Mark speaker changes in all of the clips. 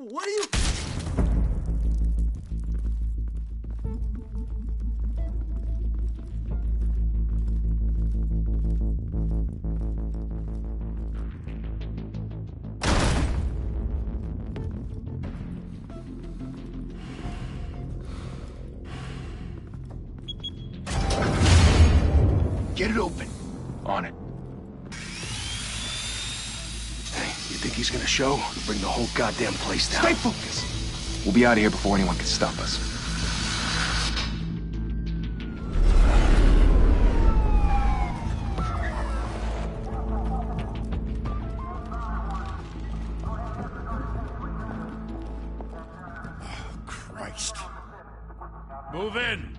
Speaker 1: What are you...
Speaker 2: Get it open. On it. Hey, you think he's gonna show? We'll bring the whole goddamn place down.
Speaker 3: Stay focused! We'll be out of here before anyone can stop us.
Speaker 1: Oh, Christ. Move in!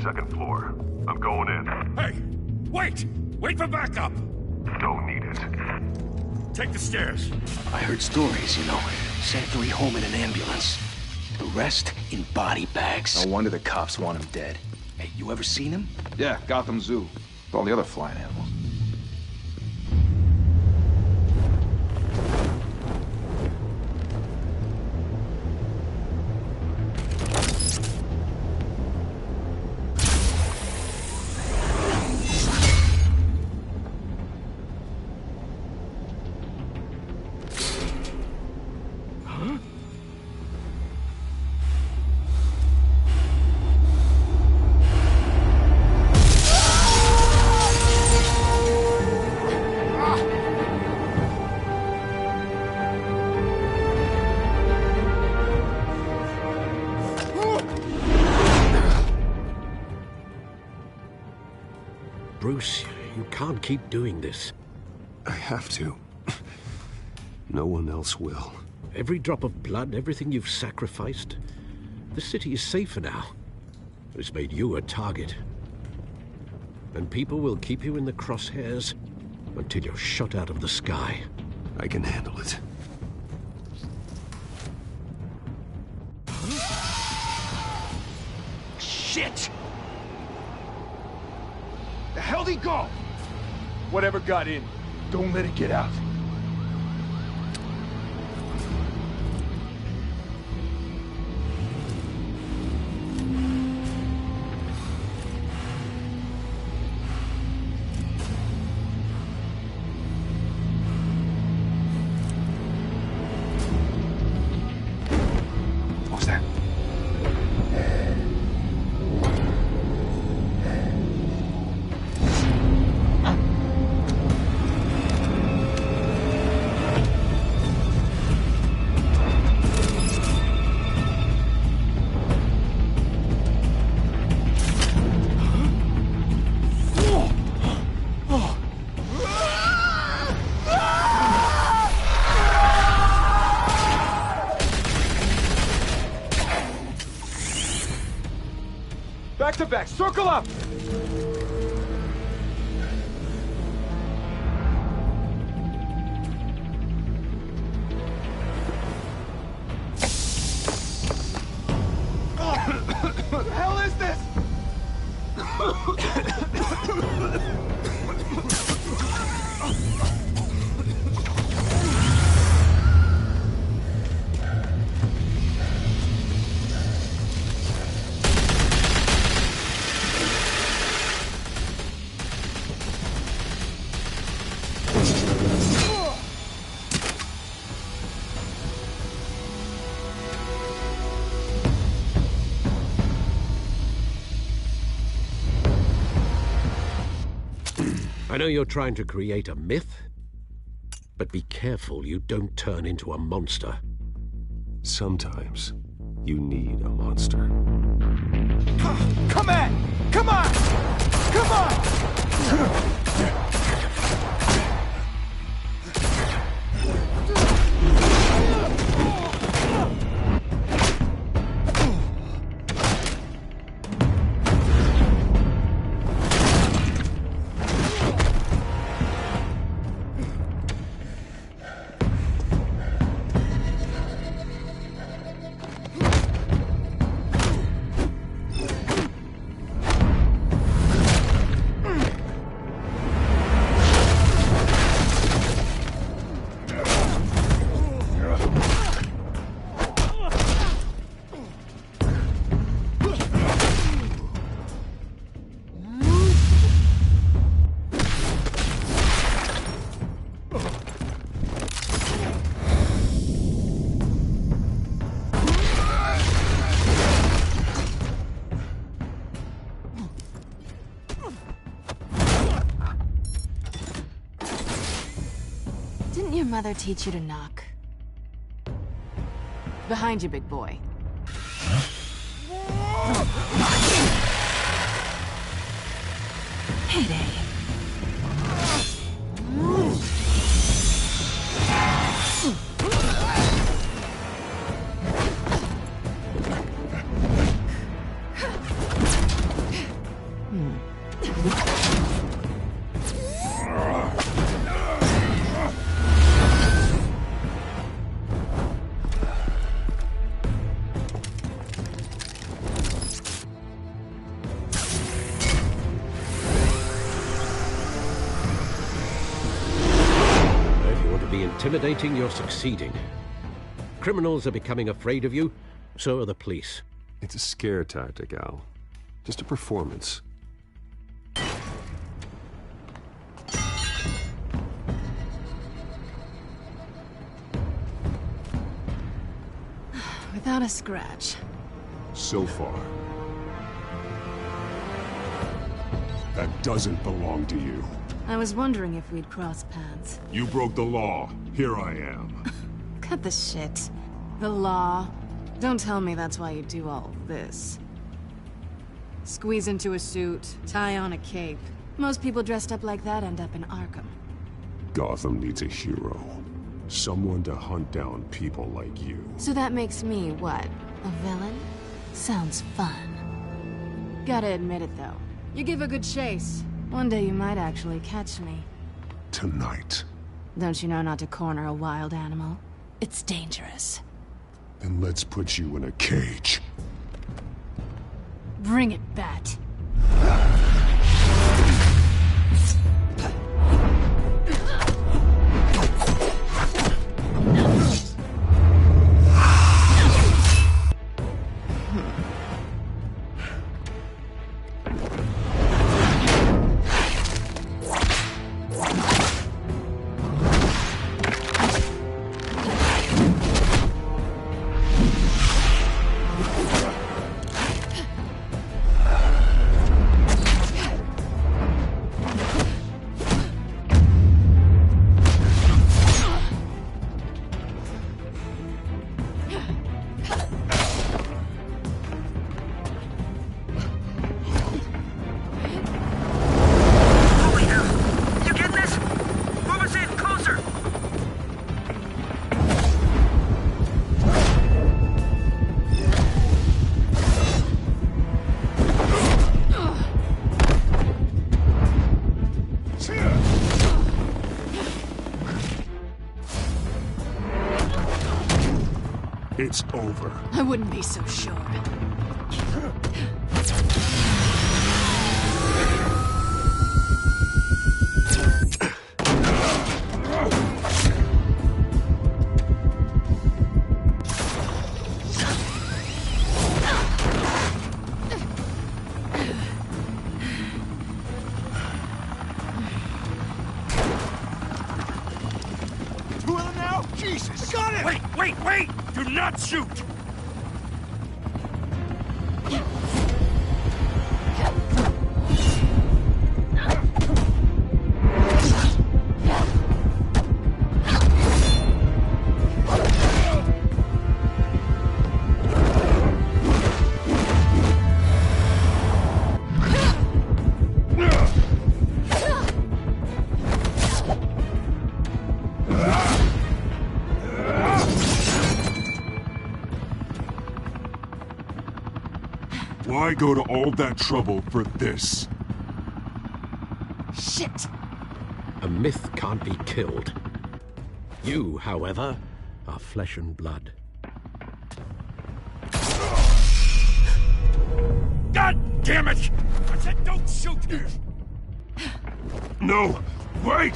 Speaker 4: Second floor. I'm going in.
Speaker 1: Hey! Wait! Wait for backup!
Speaker 4: Don't need it.
Speaker 1: Take the stairs.
Speaker 2: I heard stories, you know. Sent 3 home in an ambulance. The rest in body bags.
Speaker 3: No wonder the cops want him dead.
Speaker 2: Hey, you ever seen him?
Speaker 3: Yeah, Gotham Zoo. With all the other flying animals.
Speaker 5: Bruce, you can't keep doing this.
Speaker 6: I have to. No one else will.
Speaker 5: Every drop of blood, everything you've sacrificed. The city is safer now. It's made you a target. And people will keep you in the crosshairs until you're shot out of the sky.
Speaker 6: I can handle it.
Speaker 2: Shit! The hell'd he go?
Speaker 3: Whatever got in, don't let it get out.
Speaker 2: What was that?
Speaker 3: Back to back, circle up! What the hell is this?
Speaker 5: I know you're trying to create a myth, but be careful you don't turn into a monster.
Speaker 6: Sometimes you need a monster.
Speaker 3: Come on! Come on! Come on!
Speaker 7: your mother teach you to knock? Behind you, big boy. Heyday.
Speaker 5: Intimidating, you're succeeding. Criminals are becoming afraid of you, so are the police.
Speaker 6: It's a scare tactic, Al. Just a performance.
Speaker 7: Without a scratch.
Speaker 6: So far. That doesn't belong to you.
Speaker 7: I was wondering if we'd cross paths.
Speaker 1: You broke the law. Here I am.
Speaker 7: Cut the shit. The law. Don't tell me that's why you do all this. Squeeze into a suit, tie on a cape. Most people dressed up like that end up in Arkham.
Speaker 6: Gotham needs a hero. Someone to hunt down people like you.
Speaker 7: So that makes me, what, a villain? Sounds fun. Gotta admit it, though. You give a good chase. One day you might actually catch me.
Speaker 6: Tonight.
Speaker 7: Don't you know not to corner a wild animal? It's dangerous.
Speaker 6: Then let's put you in a cage.
Speaker 7: Bring it, Bat.
Speaker 6: It's over.
Speaker 7: I wouldn't be so sure.
Speaker 3: Two of them now? Jesus! Got it!
Speaker 1: Wait! Do not shoot!
Speaker 6: Why go to all that trouble for this?
Speaker 7: Shit!
Speaker 5: A myth can't be killed. You, however, are flesh and blood.
Speaker 1: God damn it! I said don't shoot!
Speaker 6: No! Wait!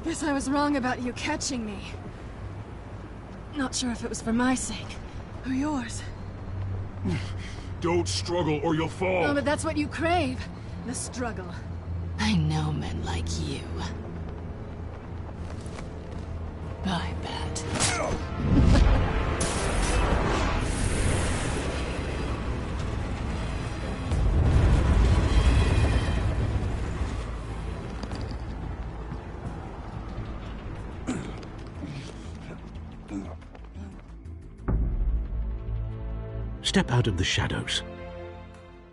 Speaker 7: Guess I was wrong about you catching me. Not sure if it was for my sake, or yours.
Speaker 1: Don't struggle or you'll fall.
Speaker 7: Oh, but that's what you crave. The struggle. I know men like you. I bet.
Speaker 5: Step out of the shadows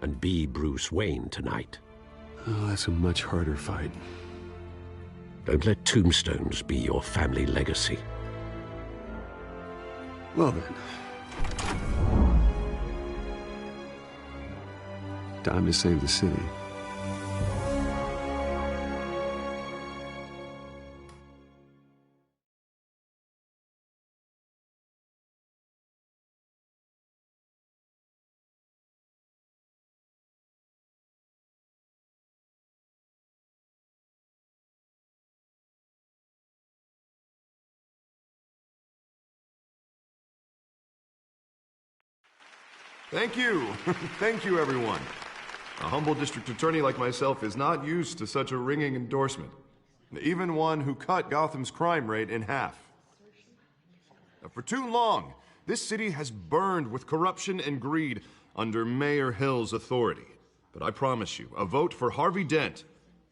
Speaker 5: and be Bruce Wayne tonight.
Speaker 6: Oh, that's a much harder fight.
Speaker 5: Don't let tombstones be your family legacy.
Speaker 6: Well then. Time to save the city.
Speaker 8: Thank you. Thank you, everyone. A humble district attorney like myself is not used to such a ringing endorsement. Even one who cut Gotham's crime rate in half. For too long, this city has burned with corruption and greed under Mayor Hill's authority. But I promise you, a vote for Harvey Dent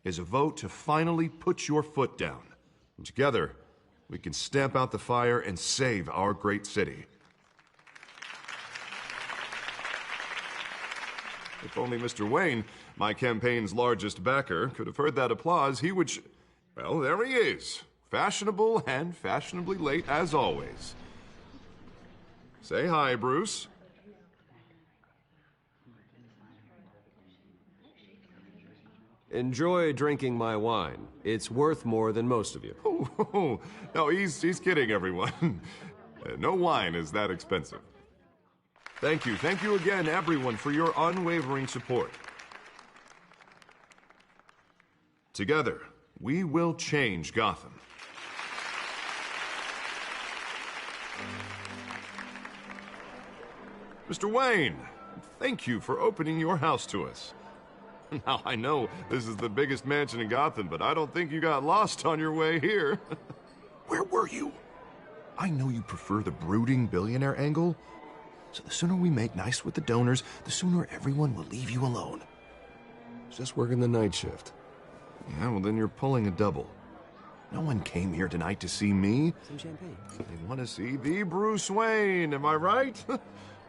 Speaker 8: is a vote to finally put your foot down. And together, we can stamp out the fire and save our great city. If only Mr. Wayne, my campaign's largest backer, could have heard that applause, he would well, there he is. Fashionable and fashionably late as always. Say hi, Bruce.
Speaker 9: Enjoy drinking my wine. It's worth more than most of you.
Speaker 8: Oh, no, he's kidding, everyone. No wine is that expensive. Thank you again, everyone, for your unwavering support. Together, we will change Gotham. Mr. Wayne, thank you for opening your house to us. Now, I know this is the biggest mansion in Gotham, but I don't think you got lost on your way here. Where were you? I know you prefer the brooding billionaire angle, so the sooner we make nice with the donors, the sooner everyone will leave you alone.
Speaker 6: Just working the night shift.
Speaker 8: Yeah, well then you're pulling a double. No one came here tonight to see me.
Speaker 9: Some champagne.
Speaker 8: They want to see the Bruce Wayne, am I right?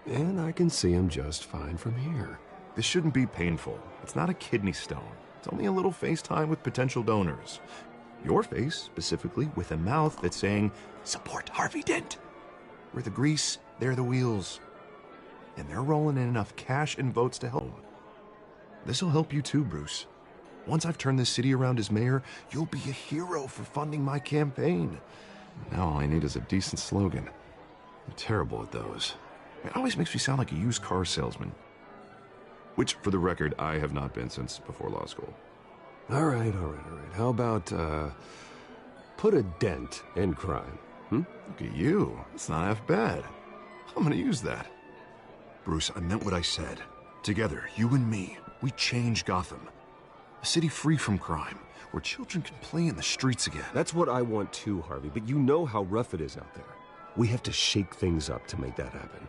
Speaker 6: And I can see him just fine from here.
Speaker 8: This shouldn't be painful. It's not a kidney stone. It's only a little FaceTime with potential donors. Your face, specifically, with a mouth that's saying, support Harvey Dent. We're the grease, they're the wheels. And they're rolling in enough cash and votes to help. This'll help you too, Bruce. Once I've turned this city around as mayor, you'll be a hero for funding my campaign. Now all I need is a decent slogan. I'm terrible at those. It always makes me sound like a used car salesman. Which, for the record, I have not been since before law school.
Speaker 6: All right. How about, put a dent in crime,
Speaker 8: Look at you. It's not half bad. I'm gonna use that. Bruce, I meant what I said. Together, you and me, we change Gotham. A city free from crime, where children can play in the streets again.
Speaker 9: That's what I want too, Harvey, but you know how rough it is out there. We have to shake things up to make that happen.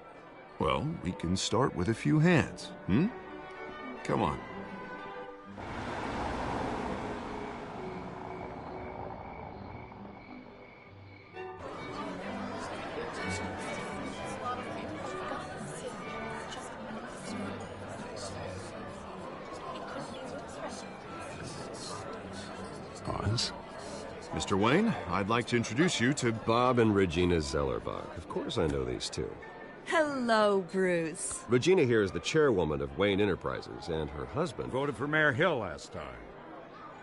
Speaker 8: Well, we can start with a few hands, Come on.
Speaker 6: Pause.
Speaker 8: Mr. Wayne, I'd like to introduce you to
Speaker 9: Bob and Regina Zellerbach. Of course I know these two.
Speaker 10: Hello, Bruce.
Speaker 9: Regina here is the chairwoman of Wayne Enterprises, and her husband...
Speaker 11: Voted for Mayor Hill last time.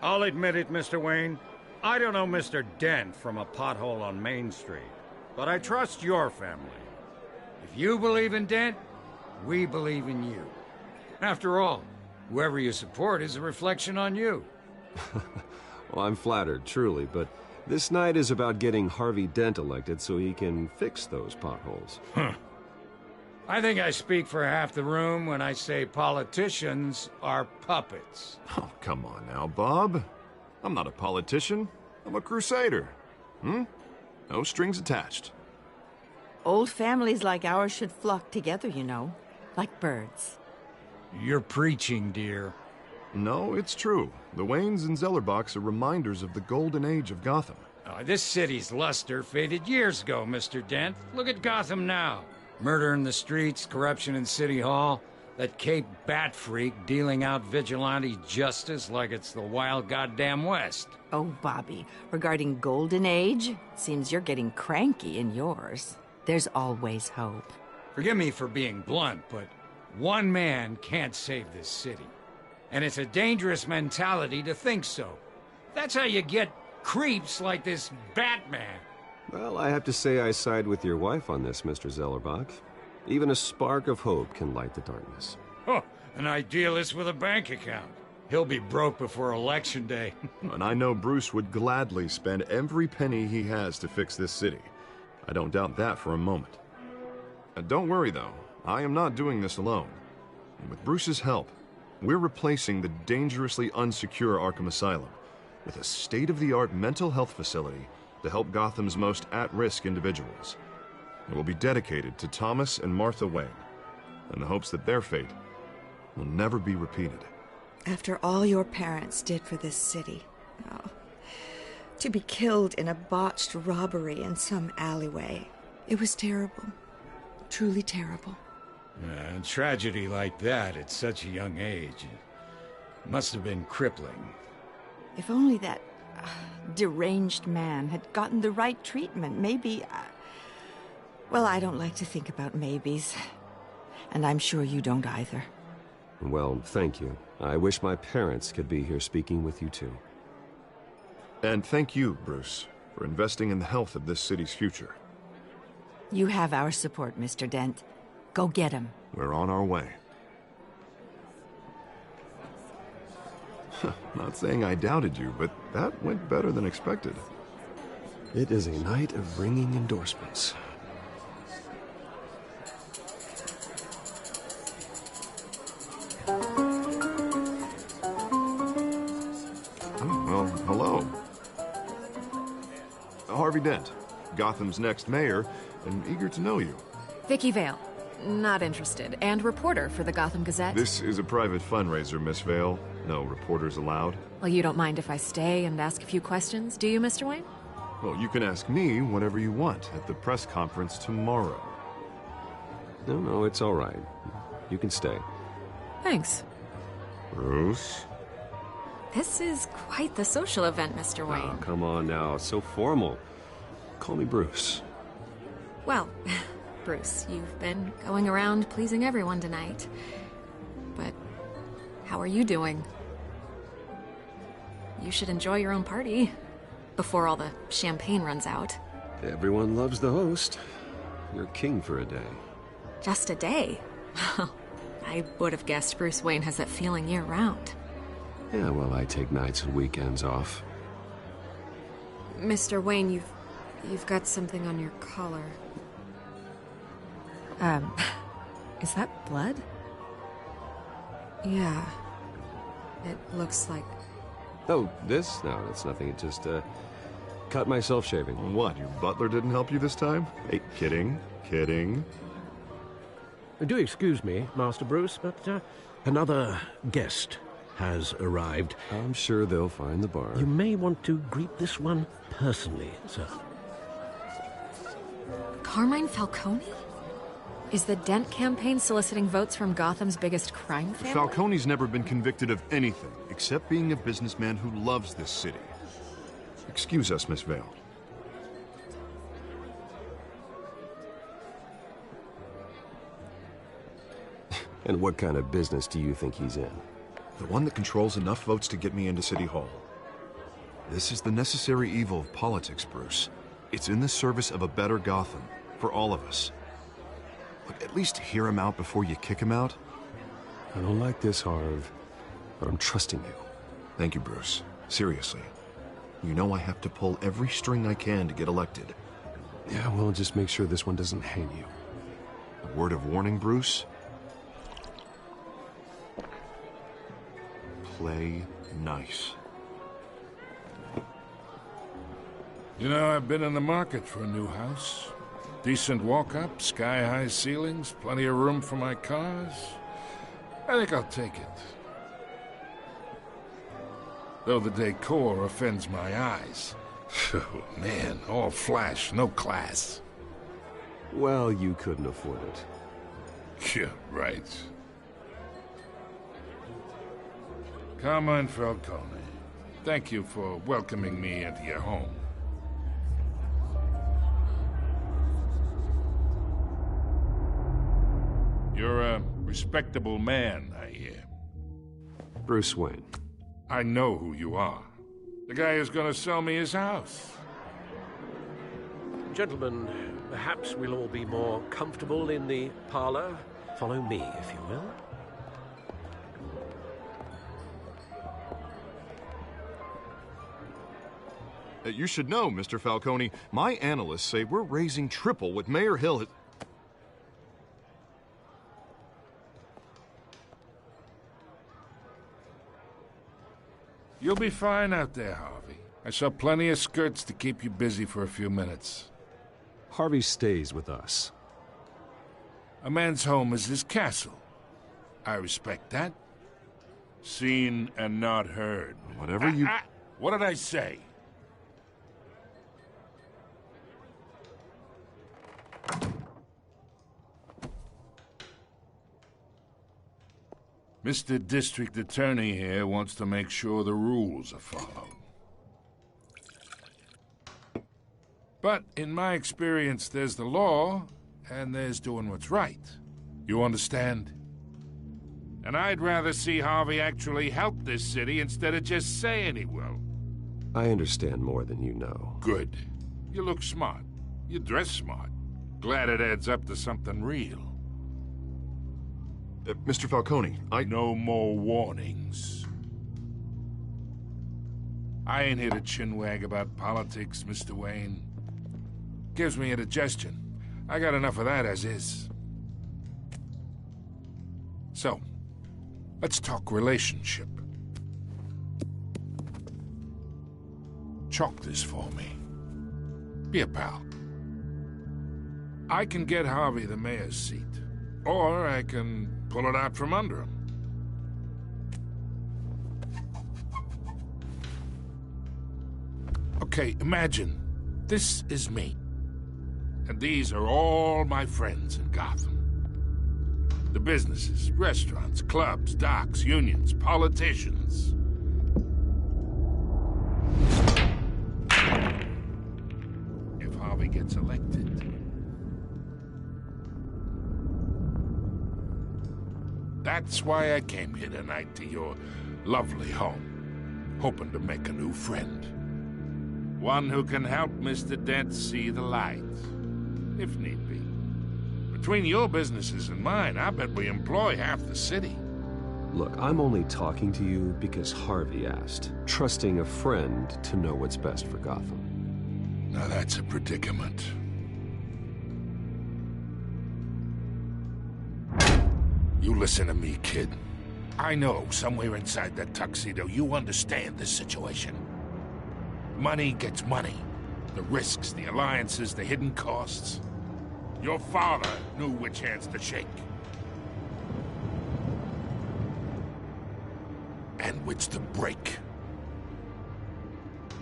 Speaker 11: I'll admit it, Mr. Wayne. I don't know Mr. Dent from a pothole on Main Street, but I trust your family. If you believe in Dent, we believe in you. After all, whoever you support is a reflection on you.
Speaker 9: Well, I'm flattered, truly, but this night is about getting Harvey Dent elected so he can fix those potholes.
Speaker 11: Huh. I think I speak for half the room when I say politicians are puppets.
Speaker 8: Oh, come on now, Bob. I'm not a politician. I'm a crusader. No strings attached.
Speaker 10: Old families like ours should flock together, you know. Like birds.
Speaker 11: You're preaching, dear.
Speaker 8: No, it's true. The Waynes and Zellerbachs are reminders of the golden age of Gotham.
Speaker 11: This city's luster faded years ago, Mr. Dent. Look at Gotham now. Murder in the streets, corruption in City Hall, that Cape Bat freak dealing out vigilante justice like it's the wild goddamn West.
Speaker 10: Oh, Bobby, regarding Golden Age, seems you're getting cranky in yours. There's always hope.
Speaker 11: Forgive me for being blunt, but one man can't save this city. And it's a dangerous mentality to think so. That's how you get creeps like this Batman.
Speaker 9: Well, I have to say I side with your wife on this, Mr. Zellerbach. Even a spark of hope can light the darkness.
Speaker 11: Oh, an idealist with a bank account. He'll be broke before Election Day.
Speaker 8: And I know Bruce would gladly spend every penny he has to fix this city. I don't doubt that for a moment. Don't worry, though. I am not doing this alone. And with Bruce's help, we're replacing the dangerously unsecure Arkham Asylum with a state-of-the-art mental health facility to help Gotham's most at-risk individuals. It will be dedicated to Thomas and Martha Wayne, in the hopes that their fate will never be repeated.
Speaker 12: After all your parents did for this city, to be killed in a botched robbery in some alleyway, it was terrible. Truly terrible.
Speaker 11: A tragedy like that at such a young age must have been crippling.
Speaker 10: If only that deranged man had gotten the right treatment, maybe... Well, I don't like to think about maybes. And I'm sure you don't either.
Speaker 9: Well, thank you. I wish my parents could be here speaking with you too.
Speaker 8: And thank you, Bruce, for investing in the health of this city's future.
Speaker 10: You have our support, Mr. Dent. Go get him.
Speaker 8: We're on our way. Not saying I doubted you, but that went better than expected.
Speaker 9: It is a night of ringing endorsements.
Speaker 8: Well, hello. Harvey Dent, Gotham's next mayor, and eager to know you.
Speaker 7: Vicky Vale. Not interested. And reporter for the Gotham Gazette.
Speaker 8: This is a private fundraiser, Miss Vale. No reporters allowed.
Speaker 7: Well, you don't mind if I stay and ask a few questions, do you, Mr. Wayne?
Speaker 8: Well, you can ask me whatever you want at the press conference tomorrow.
Speaker 9: No, it's all right. You can stay.
Speaker 7: Thanks.
Speaker 8: Bruce?
Speaker 7: This is quite the social event, Mr. Wayne.
Speaker 9: Oh, come on now. It's so formal. Call me Bruce.
Speaker 7: Well, Bruce, you've been going around pleasing everyone tonight. But how are you doing? You should enjoy your own party before all the champagne runs out.
Speaker 9: Everyone loves the host. You're king for a day.
Speaker 7: Just a day? I would have guessed Bruce Wayne has that feeling year-round.
Speaker 9: Yeah, well, I take nights and weekends off.
Speaker 7: Mr. Wayne, you've got something on your collar. Is that blood? Yeah. It looks like...
Speaker 9: Oh, this? No, it's nothing. It just, cut myself shaving.
Speaker 8: What, your butler didn't help you this time? Hey, kidding.
Speaker 5: Do excuse me, Master Bruce, but another guest has arrived.
Speaker 9: I'm sure they'll find the bar.
Speaker 5: You may want to greet this one personally, sir.
Speaker 7: Carmine Falcone? Is the Dent campaign soliciting votes from Gotham's biggest crime family?
Speaker 8: Falcone's never been convicted of anything, except being a businessman who loves this city. Excuse us, Miss Vale.
Speaker 9: And what kind of business do you think he's in?
Speaker 8: The one that controls enough votes to get me into City Hall. This is the necessary evil of politics, Bruce. It's in the service of a better Gotham, for all of us. Look, at least hear him out before you kick him out.
Speaker 9: I don't like this, Harv, but I'm trusting you.
Speaker 8: Thank you, Bruce. Seriously. You know I have to pull every string I can to get elected.
Speaker 6: Yeah, well, just make sure this one doesn't hang you.
Speaker 8: A word of warning, Bruce? Play nice.
Speaker 13: You know, I've been in the market for a new house. Decent walk-up, sky-high ceilings, plenty of room for my cars. I think I'll take it. Though the decor offends my eyes. Oh, man, all flash, no class.
Speaker 6: Well, you couldn't afford it.
Speaker 13: Yeah, right. Carmine Falcone, thank you for welcoming me into your home. You're a respectable man, I hear.
Speaker 6: Bruce Wayne.
Speaker 13: I know who you are. The guy who's gonna sell me his house.
Speaker 5: Gentlemen, perhaps we'll all be more comfortable in the parlor. Follow me, if you will.
Speaker 8: You should know, Mr. Falcone, my analysts say we're raising triple what Mayor Hill has...
Speaker 13: You'll be fine out there, Harvey. I saw plenty of skirts to keep you busy for a few minutes.
Speaker 6: Harvey stays with us.
Speaker 13: A man's home is his castle. I respect that. Seen and not heard.
Speaker 8: Whatever you...
Speaker 13: What did I say? Mr. District Attorney here wants to make sure the rules are followed. But in my experience, there's the law, and there's doing what's right. You understand? And I'd rather see Harvey actually help this city instead of just saying he will.
Speaker 6: I understand more than you know.
Speaker 13: Good. You look smart. You dress smart. Glad it adds up to something real.
Speaker 8: Mr. Falcone,
Speaker 13: No more warnings. I ain't here to chinwag about politics, Mr. Wayne. Gives me indigestion. I got enough of that as is. So, let's talk relationship. Chalk this for me. Be a pal. I can get Harvey the mayor's seat, or I can pull it out from under him. Okay, imagine this is me. And these are all my friends in Gotham. The businesses, restaurants, clubs, docks, unions, politicians. If Harvey gets elected, that's why I came here tonight to your lovely home, hoping to make a new friend. One who can help Mr. Dent see the light, if need be. Between your businesses and mine, I bet we employ half the city.
Speaker 6: Look, I'm only talking to you because Harvey asked, trusting a friend to know what's best for Gotham.
Speaker 13: Now that's a predicament. You listen to me, kid. I know somewhere inside that tuxedo you understand this situation. Money gets money. The risks, the alliances, the hidden costs. Your father knew which hands to shake. And which to break.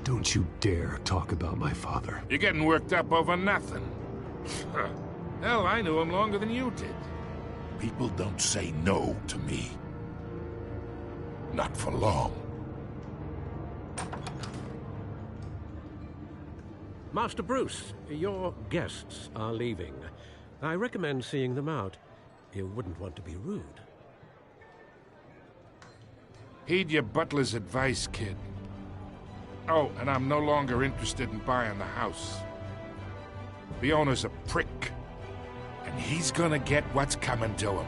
Speaker 6: Don't you dare talk about my father.
Speaker 13: You're getting worked up over nothing. Hell, I knew him longer than you did. People don't say no to me. Not for long.
Speaker 5: Master Bruce, your guests are leaving. I recommend seeing them out. You wouldn't want to be rude.
Speaker 13: Heed your butler's advice, kid. Oh, and I'm no longer interested in buying the house. The owner's a prick. And he's gonna get what's coming to him.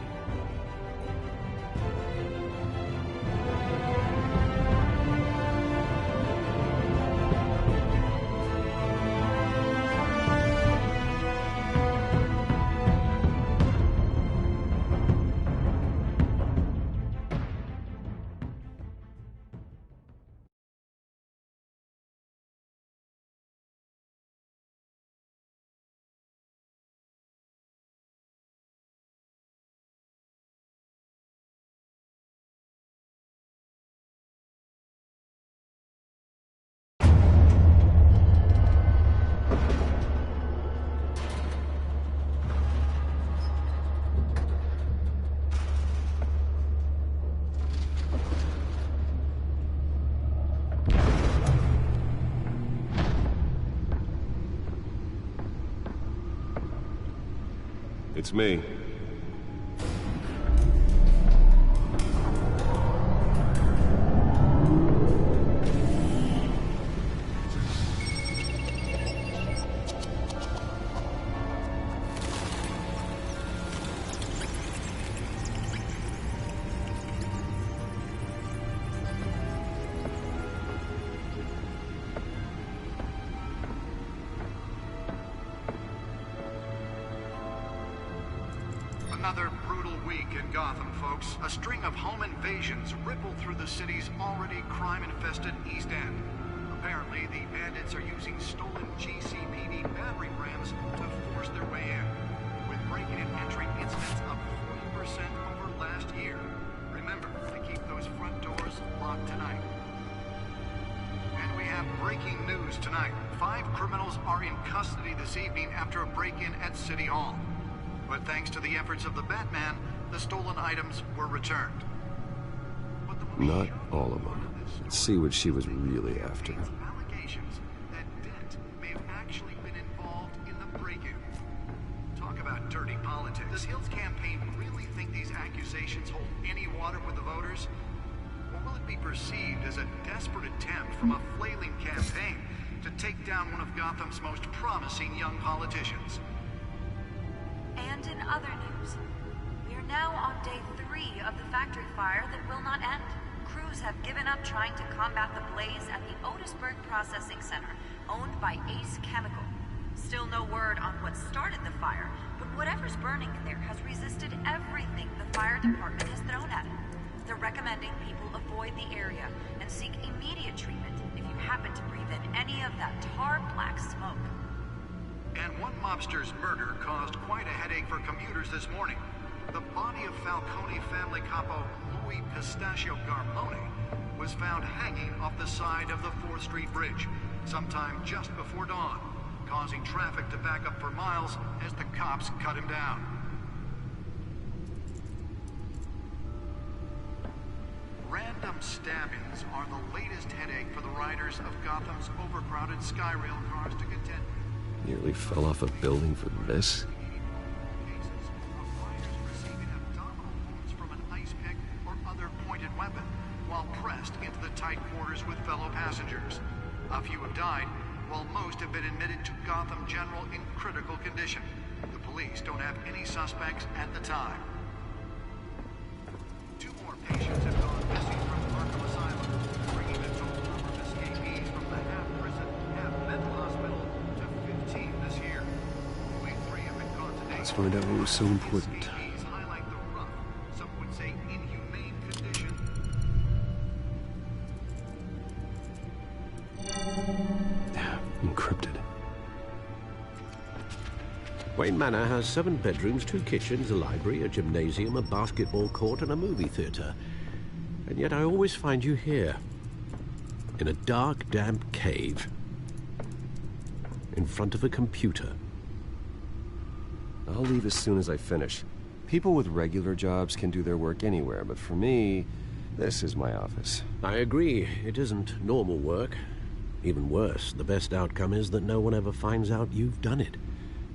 Speaker 9: It's me.
Speaker 14: Another brutal week in Gotham, folks. A string of home invasions ripple through the city's already crime-infested East End. Apparently, the bandits are using stolen GCPD battery rams to force their way in, with breaking and entering incidents up 40% over last year. Remember to keep those front doors locked tonight. And we have breaking news tonight. 5 criminals are in custody this evening after a break-in at City Hall. But thanks to the efforts of the Batman, the stolen items were returned.
Speaker 9: Not all of them. Let's see what she was really after.
Speaker 14: Allegations that Dent may have actually been involved in the break-in. Talk about dirty politics. Does Hill's campaign really think these accusations hold any water with the voters? Or will it be perceived as a desperate attempt from a flailing campaign to take down one of Gotham's most promising young politicians?
Speaker 15: And in other news, we are now on day 3 of the factory fire that will not end. Crews have given up trying to combat the blaze at the Otisburg Processing Center, owned by Ace Chemical. Still no word on what started the fire, but whatever's burning in there has resisted everything the fire department has thrown at it. They're recommending people avoid the area and seek immediate treatment if you happen to breathe in any of that tar-black smoke.
Speaker 14: And one mobster's murder caused quite a headache for commuters this morning. The body of Falcone family capo Louis Pistachio Garmone was found hanging off the side of the 4th Street Bridge sometime just before dawn, causing traffic to back up for miles as the cops cut him down. Random stabbings are the latest headache for the riders of Gotham's overcrowded Skyrail cars to contend with.
Speaker 9: Nearly fell off a building for this?
Speaker 14: From an ice pick or other pointed weapon, while pressed into the tight quarters with fellow passengers. A few have died, while most have been admitted to Gotham General in critical condition. The police don't have any suspects at the time. 2 more patients have gone missing from Arkham Asylum, bringing the total number of escapees from the half-prison, half-mental hospital to 15 this year. Only 3 have been caught today.
Speaker 9: Let's find out what was so important.
Speaker 14: Highlight the rough, some would say inhumane condition.
Speaker 9: Encrypted.
Speaker 5: Wayne Manor has 7 bedrooms, 2 kitchens, a library, a gymnasium, a basketball court, and a movie theater. And yet I always find you here, in a dark, damp cave, in front of a computer.
Speaker 9: I'll leave as soon as I finish. People with regular jobs can do their work anywhere, but for me, this is my office.
Speaker 5: I agree. It isn't normal work. Even worse, the best outcome is that no one ever finds out you've done it.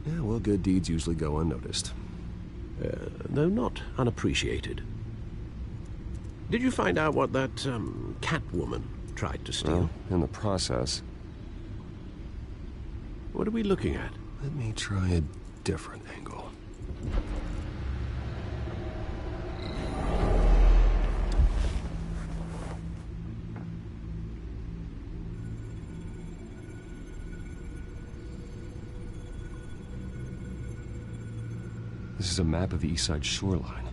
Speaker 9: Yeah, well, good deeds usually go unnoticed.
Speaker 5: Though not unappreciated. Did you find out what that, Catwoman tried to steal?
Speaker 9: Well, in the process.
Speaker 5: What are we looking at?
Speaker 9: Let me try a different angle. This is a map of the East Side shoreline.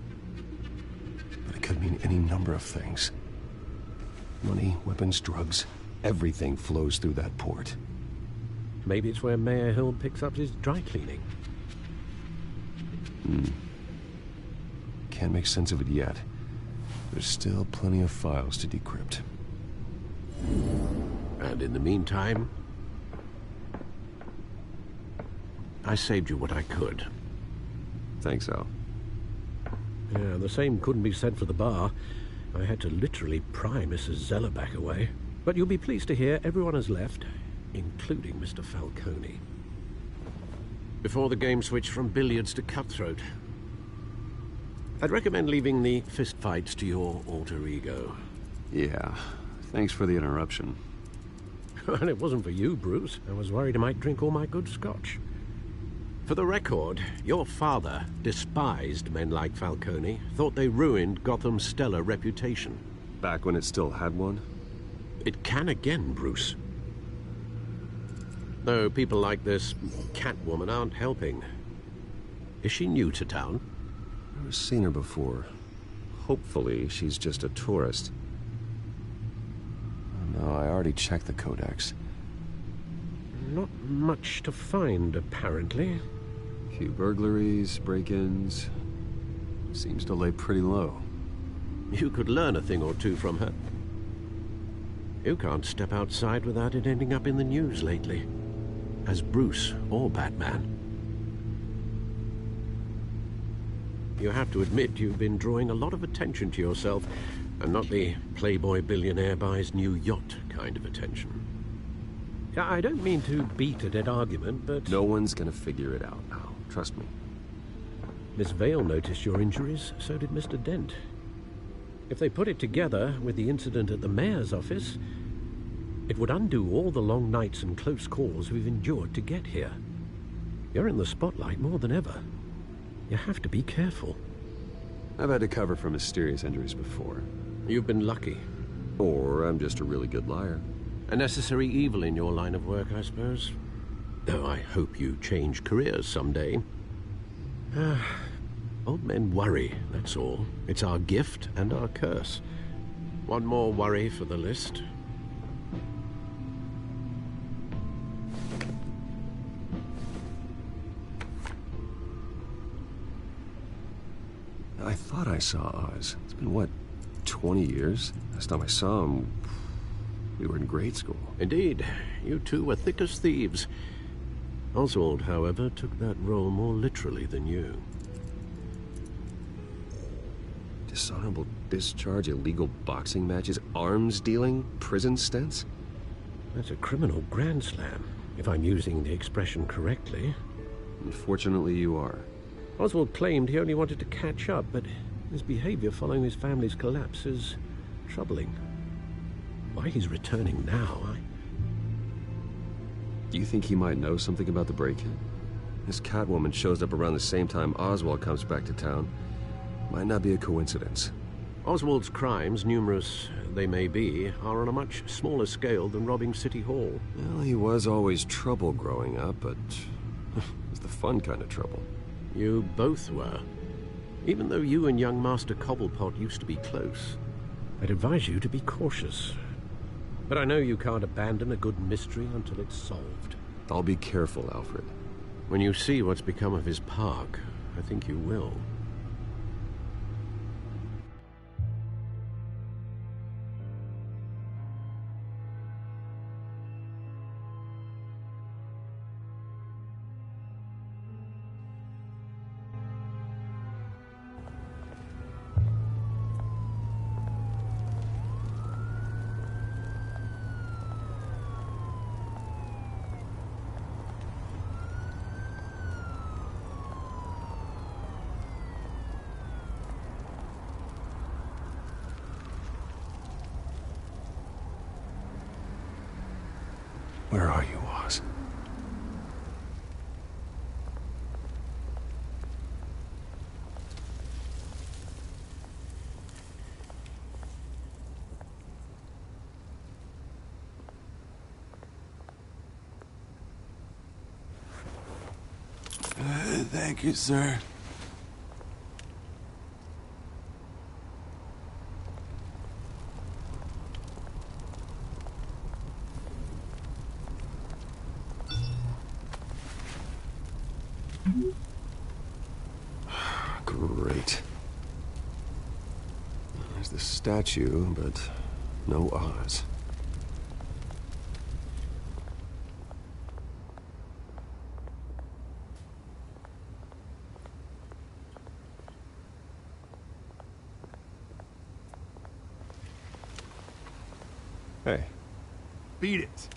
Speaker 9: But it could mean any number of things. Money, weapons, drugs, everything flows through that port.
Speaker 5: Maybe it's where Mayor Hill picks up his dry cleaning.
Speaker 9: Can't make sense of it yet. There's still plenty of files to decrypt.
Speaker 5: And in the meantime, I saved you what I could.
Speaker 9: Thanks, Al.
Speaker 5: Yeah, the same couldn't be said for the bar. I had to literally pry Mrs. Zellerbach away. But you'll be pleased to hear everyone has left, including Mr. Falcone. before the game switched from billiards to cutthroat. I'd recommend leaving the fistfights to your alter ego.
Speaker 6: Yeah, thanks for the interruption.
Speaker 5: And it wasn't for you, Bruce. I was worried I might drink all my good scotch. For the record, your father despised men like Falcone, thought they ruined Gotham's stellar reputation.
Speaker 6: Back when it still had one?
Speaker 5: It can again, Bruce. Though people like this Catwoman aren't helping. Is she new to town?
Speaker 6: I've seen her before. Hopefully, she's just a tourist. Oh, no, I already checked the codex.
Speaker 5: Not much to find, apparently.
Speaker 6: A few burglaries, break-ins. Seems to lay pretty low.
Speaker 5: You could learn a thing or two from her. You can't step outside without it ending up in the news lately. As Bruce or Batman. You have to admit you've been drawing a lot of attention to yourself, and not the playboy billionaire buys new yacht kind of attention. I don't mean to beat a dead argument, but...
Speaker 6: No one's gonna figure it out now. Trust me.
Speaker 5: Miss Vale noticed your injuries, so did Mr. Dent. If they put it together with the incident at the mayor's office, it would undo all the long nights and close calls we've endured to get here. You're in the spotlight more than ever. You have to be careful.
Speaker 6: I've had to cover for mysterious injuries before.
Speaker 5: You've been lucky.
Speaker 6: Or I'm just a really good liar.
Speaker 5: A necessary evil in your line of work, I suppose. Though I hope you change careers someday. Old men worry, that's all. It's our gift and our curse. One more worry for the list.
Speaker 6: I thought I saw Oz. It's been, what, 20 years? Last time I saw him, we were in grade school.
Speaker 5: Indeed. You two were thick as thieves. Oswald, however, took that role more literally than you.
Speaker 6: Dishonorable discharge, illegal boxing matches, arms dealing, prison stints?
Speaker 5: That's a criminal grand slam, if I'm using the expression correctly.
Speaker 6: Unfortunately, you are.
Speaker 5: Oswald claimed he only wanted to catch up, but his behavior following his family's collapse is troubling. Why he's returning now,
Speaker 6: Do you think he might know something about the break-in? This Catwoman shows up around the same time Oswald comes back to town. Might not be a coincidence.
Speaker 5: Oswald's crimes, numerous they may be, are on a much smaller scale than robbing City Hall.
Speaker 6: Well, he was always trouble growing up, but it was the fun kind of trouble.
Speaker 5: You both were. Even though you and young Master Cobblepot used to be close, I'd advise you to be cautious. But I know you can't abandon a good mystery until it's solved.
Speaker 6: I'll be careful, Alfred.
Speaker 5: When you see what's become of his park, I think you will.
Speaker 6: Where are you, Oz?
Speaker 16: Thank you, sir.
Speaker 6: Great. There's the statue, but no Oz. Hey.
Speaker 16: Beat it.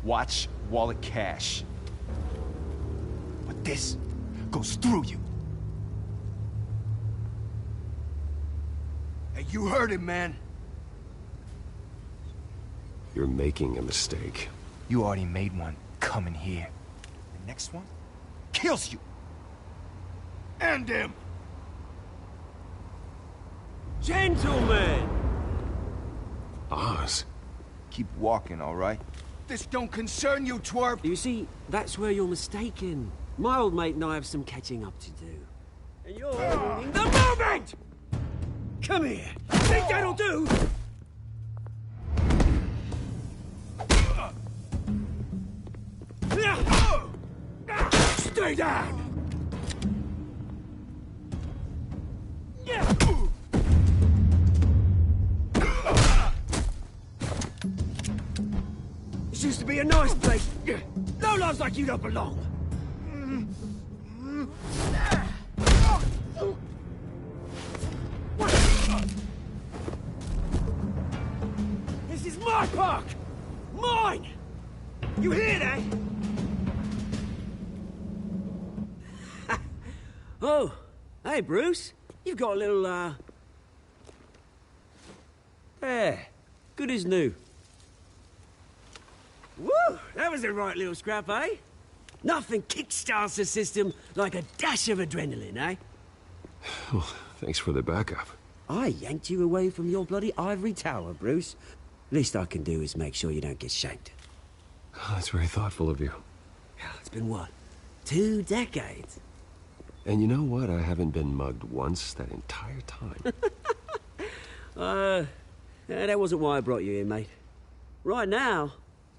Speaker 3: Watch, wallet, cash. But this goes through you. Hey, you heard him, man.
Speaker 9: You're making a mistake.
Speaker 3: You already made one coming here. The next one kills you. And him.
Speaker 2: Gentlemen!
Speaker 9: Oz.
Speaker 3: Keep walking, all right? This don't concern you, twerp!
Speaker 2: You see, that's where you're mistaken. My old mate and I have some catching up to do. And you're ruining the moment! Come here! Think that'll do? Stay down! This used to be a nice place. No loves like you don't belong. This is my park! Mine! You hear that? Oh, hey, Bruce. You've got a little, There. Good as new. Woo! That was a right little scrap, eh? Nothing kickstarts the system like a dash of adrenaline, eh?
Speaker 9: Well, thanks for the backup.
Speaker 2: I yanked you away from your bloody ivory tower, Bruce. Least I can do is make sure you don't get shanked.
Speaker 9: Oh, that's very thoughtful of you.
Speaker 2: It's been what? 2 decades?
Speaker 9: And you know what? I haven't been mugged once that entire time.
Speaker 2: That wasn't why I brought you here, mate. Right now,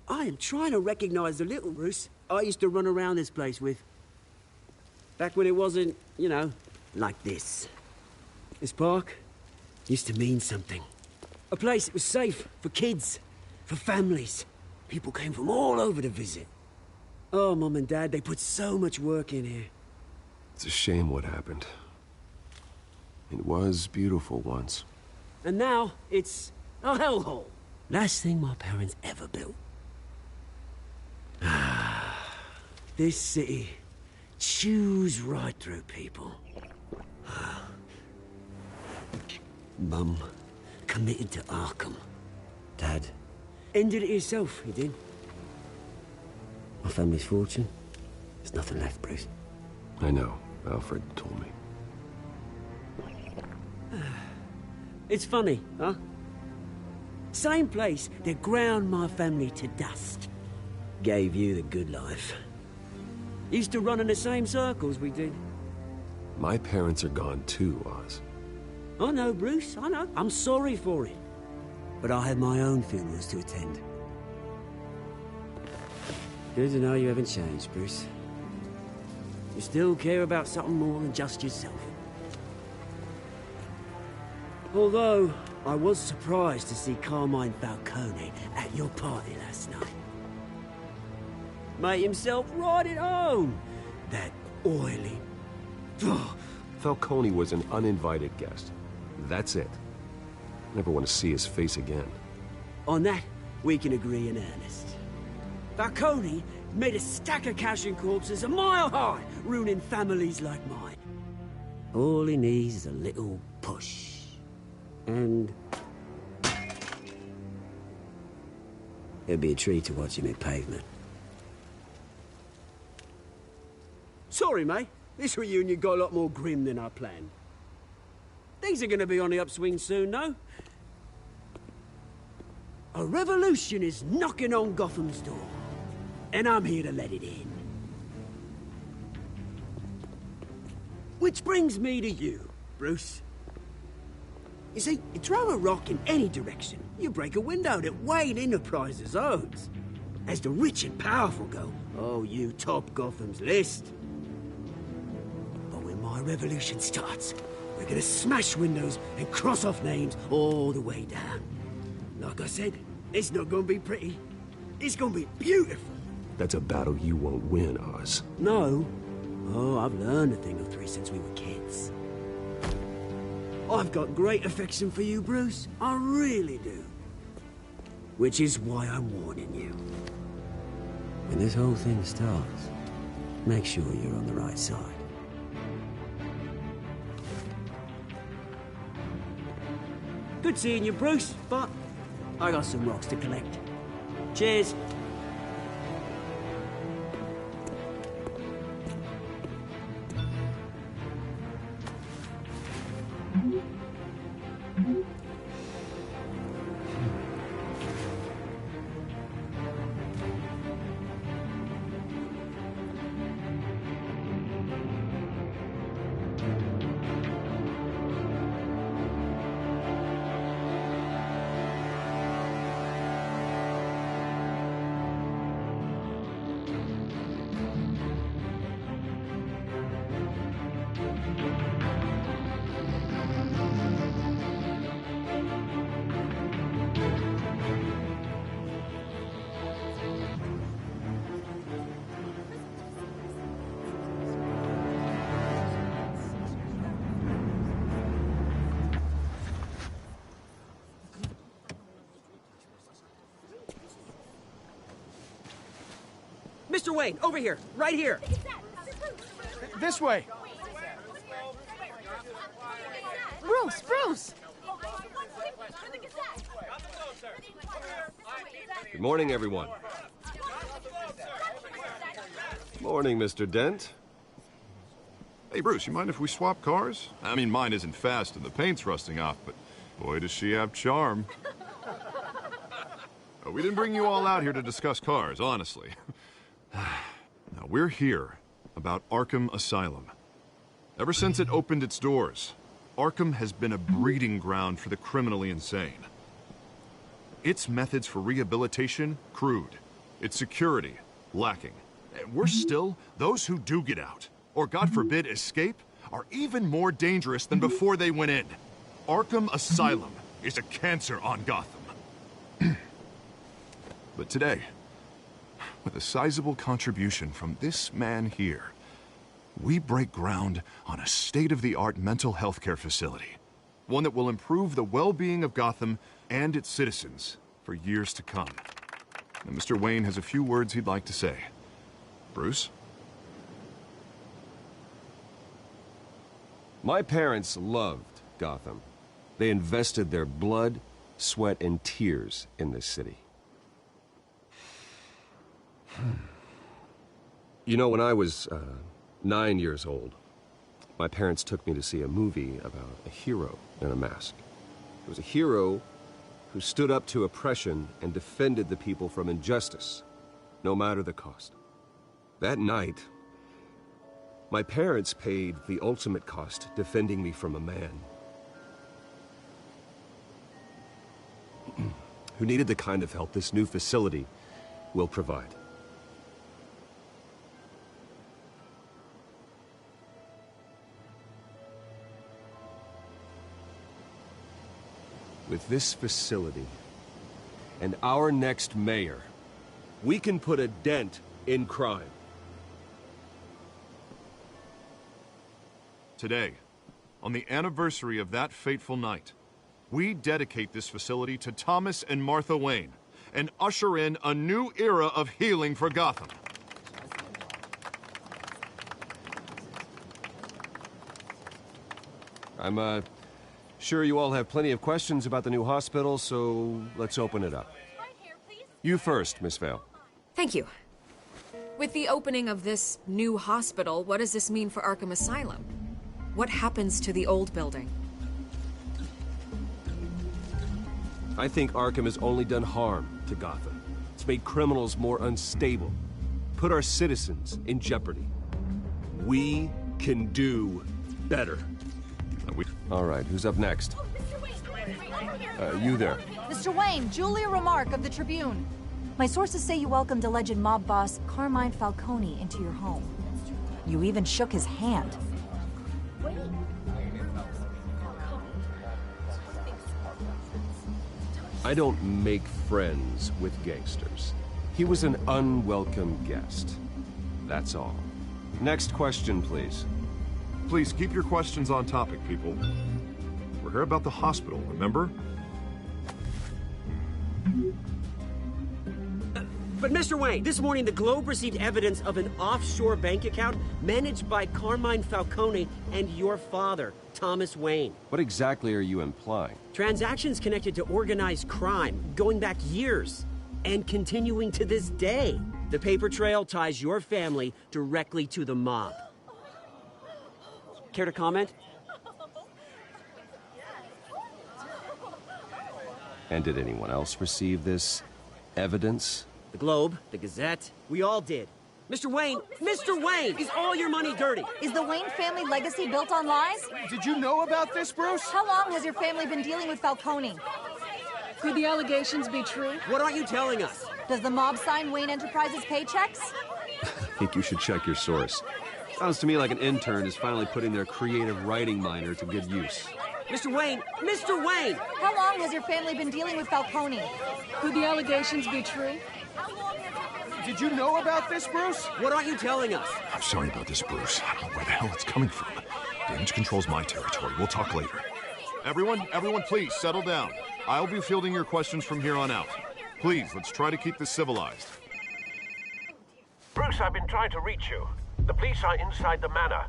Speaker 2: I am trying to recognize the little Bruce I used to run around this place with. Back when it wasn't, you know, like this. This park used to mean something. A place that was safe for kids, for families. People came from all over to visit. Oh, Mum and Dad, they put so much work in here.
Speaker 9: It's a shame what happened. It was beautiful once.
Speaker 2: And now, it's a hellhole. Last thing my parents ever built. This city chews right through people. Mum committed to Arkham. Dad ended it himself, he did. My family's fortune, there's nothing left, Bruce.
Speaker 9: I know. Alfred told me.
Speaker 2: It's funny, huh? Same place that ground my family to dust. Gave you the good life. Used to run in the same circles we did.
Speaker 9: My parents are gone too, Oz.
Speaker 2: I know, Bruce, I know. I'm sorry for it. But I have my own funerals to attend. Good to know you haven't changed, Bruce. You still care about something more than just yourself. Although, I was surprised to see Carmine Falcone at your party last night. Made himself right at home. That oily...
Speaker 9: Falcone was an uninvited guest. That's it. Never want to see his face again.
Speaker 2: On that, we can agree in earnest. Falcone made a stack of cash and corpses a mile high, ruining families like mine. All he needs is a little push. And... it'd be a treat to watch him hit pavement. Sorry, mate. This reunion got a lot more grim than I planned. Things are gonna be on the upswing soon, no? A revolution is knocking on Gotham's door. And I'm here to let it in. Which brings me to you, Bruce. You see, you throw a rock in any direction, you break a window that Wayne Enterprises owns. As the rich and powerful go, oh, you top Gotham's list. But when my revolution starts, we're gonna smash windows and cross off names all the way down. Like I said, it's not gonna be pretty. It's gonna be beautiful.
Speaker 9: That's a battle you won't win, Oz.
Speaker 2: No. Oh, I've learned a thing or three since we were kids. I've got great affection for you, Bruce. I really do. Which is why I'm warning you. when this whole thing starts, make sure you're on the right side. Good seeing you, Bruce, but I got some rocks to collect. Cheers. Mr. Wayne, over here, right here.
Speaker 3: This way.
Speaker 7: Bruce!
Speaker 6: Good morning, everyone. Morning, Mr. Dent.
Speaker 8: Hey, Bruce, you mind if we swap cars? I mean, mine isn't fast and the paint's rusting off, but boy, does she have charm. We didn't bring you all out here to discuss cars, honestly. Now, we're here about Arkham Asylum. Ever since it opened its doors, Arkham has been a breeding ground for the criminally insane. Its methods for rehabilitation, crude. Its security, lacking. And worse still, those who do get out, or God forbid escape, are even more dangerous than before they went in. Arkham Asylum is a cancer on Gotham. But today, with a sizable contribution from this man here, we break ground on a state-of-the-art mental health care facility. One that will improve the well-being of Gotham and its citizens for years to come. And Mr. Wayne has a few words he'd like to say. Bruce?
Speaker 6: My parents loved Gotham. They invested their blood, sweat, and tears in this city. You know, when I was 9 years old, my parents took me to see a movie about a hero in a mask. It was a hero who stood up to oppression and defended the people from injustice, no matter the cost. That night, my parents paid the ultimate cost defending me from a man who needed the kind of help this new facility will provide. With this facility and our next mayor, we can put a dent in crime.
Speaker 8: Today, on the anniversary of that fateful night, we dedicate this facility to Thomas and Martha Wayne and usher in a new era of healing for Gotham.
Speaker 6: I'm sure you all have plenty of questions about the new hospital, so let's open it up. You first, Miss Vale.
Speaker 16: Thank you. With the opening of this new hospital, what does this mean for Arkham Asylum? What happens to the old building?
Speaker 6: I think Arkham has only done harm to Gotham. It's made criminals more unstable, put our citizens in jeopardy. We can do better. All right, who's up next? You there.
Speaker 17: Mr. Wayne, Julia Remark of the Tribune. My sources say you welcomed alleged mob boss Carmine Falcone into your home. You even shook his hand.
Speaker 6: I don't make friends with gangsters. He was an unwelcome guest. That's all. Next question, please.
Speaker 8: Please keep your questions on topic, people. We're here about the hospital, remember?
Speaker 2: But Mr. Wayne, this morning the Globe received evidence of an offshore bank account managed by Carmine Falcone and your father, Thomas Wayne.
Speaker 6: What exactly are you implying?
Speaker 2: Transactions connected to organized crime, going back years, and continuing to this day. The paper trail ties your family directly to the mob. Care to comment?
Speaker 6: And did anyone else receive this evidence?
Speaker 2: The Globe, the Gazette, we all did. Mr. Wayne, is all your money dirty?
Speaker 17: Is the Wayne family legacy built on lies?
Speaker 3: Did you know about this, Bruce?
Speaker 17: How long has your family been dealing with Falcone?
Speaker 7: Could the allegations be true?
Speaker 2: What aren't you telling us?
Speaker 17: Does the mob sign Wayne Enterprises paychecks?
Speaker 6: I think you should check your source. Sounds to me like an intern is finally putting their creative writing minor to good use.
Speaker 2: Mr. Wayne!
Speaker 17: How long has your family been dealing with Falcone?
Speaker 7: Could the allegations be true?
Speaker 3: Did you know about this, Bruce?
Speaker 2: What aren't you telling us?
Speaker 8: I'm sorry about this, Bruce. I don't know where the hell it's coming from. Damage control's my territory. We'll talk later. Everyone, please, settle down. I'll be fielding your questions from here on out. Please, let's try to keep this civilized.
Speaker 5: Bruce, I've been trying to reach you. The police are inside the manor.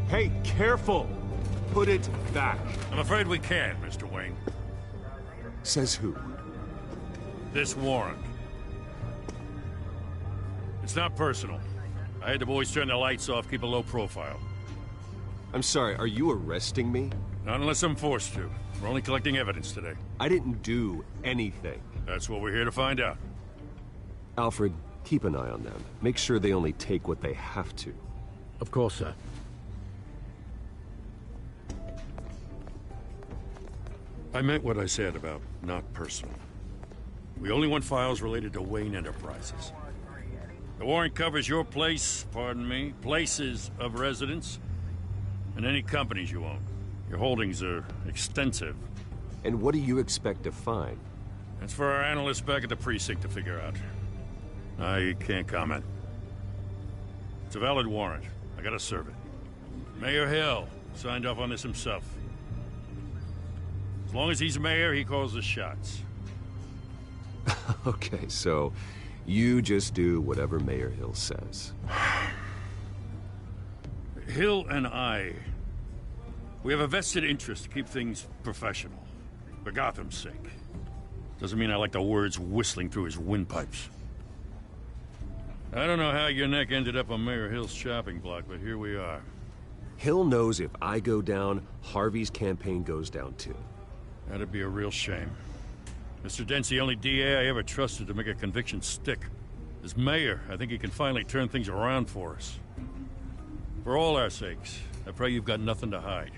Speaker 6: Hey, careful! Put it back.
Speaker 11: I'm afraid we can't, Mr. Wayne.
Speaker 6: Says who?
Speaker 11: This warrant. It's not personal. I had the boys turn the lights off, keep a low profile.
Speaker 6: I'm sorry, are you arresting me?
Speaker 11: Not unless I'm forced to. We're only collecting evidence today.
Speaker 6: I didn't do anything.
Speaker 11: That's what we're here to find out.
Speaker 6: Alfred, keep an eye on them. Make sure they only take what they have to.
Speaker 5: Of course, sir.
Speaker 11: I meant what I said about not personal. We only want files related to Wayne Enterprises. The warrant covers your place, places of residence, and any companies you own. Your holdings are extensive.
Speaker 6: And what do you expect to find?
Speaker 11: That's for our analysts back at the precinct to figure out. I can't comment. It's a valid warrant. I gotta serve it. Mayor Hill signed off on this himself. As long as he's mayor, he calls the shots.
Speaker 6: Okay, so you just do whatever Mayor Hill says.
Speaker 11: Hill and I, we have a vested interest to keep things professional. For Gotham's sake. Doesn't mean I like the words whistling through his windpipes. I don't know how your neck ended up on Mayor Hill's chopping block, but here we are.
Speaker 6: Hill knows if I go down, Harvey's campaign goes down too.
Speaker 11: That'd be a real shame. Mr. Dent's the only DA I ever trusted to make a conviction stick. As mayor, I think he can finally turn things around for us. For all our sakes, I pray you've got nothing to hide.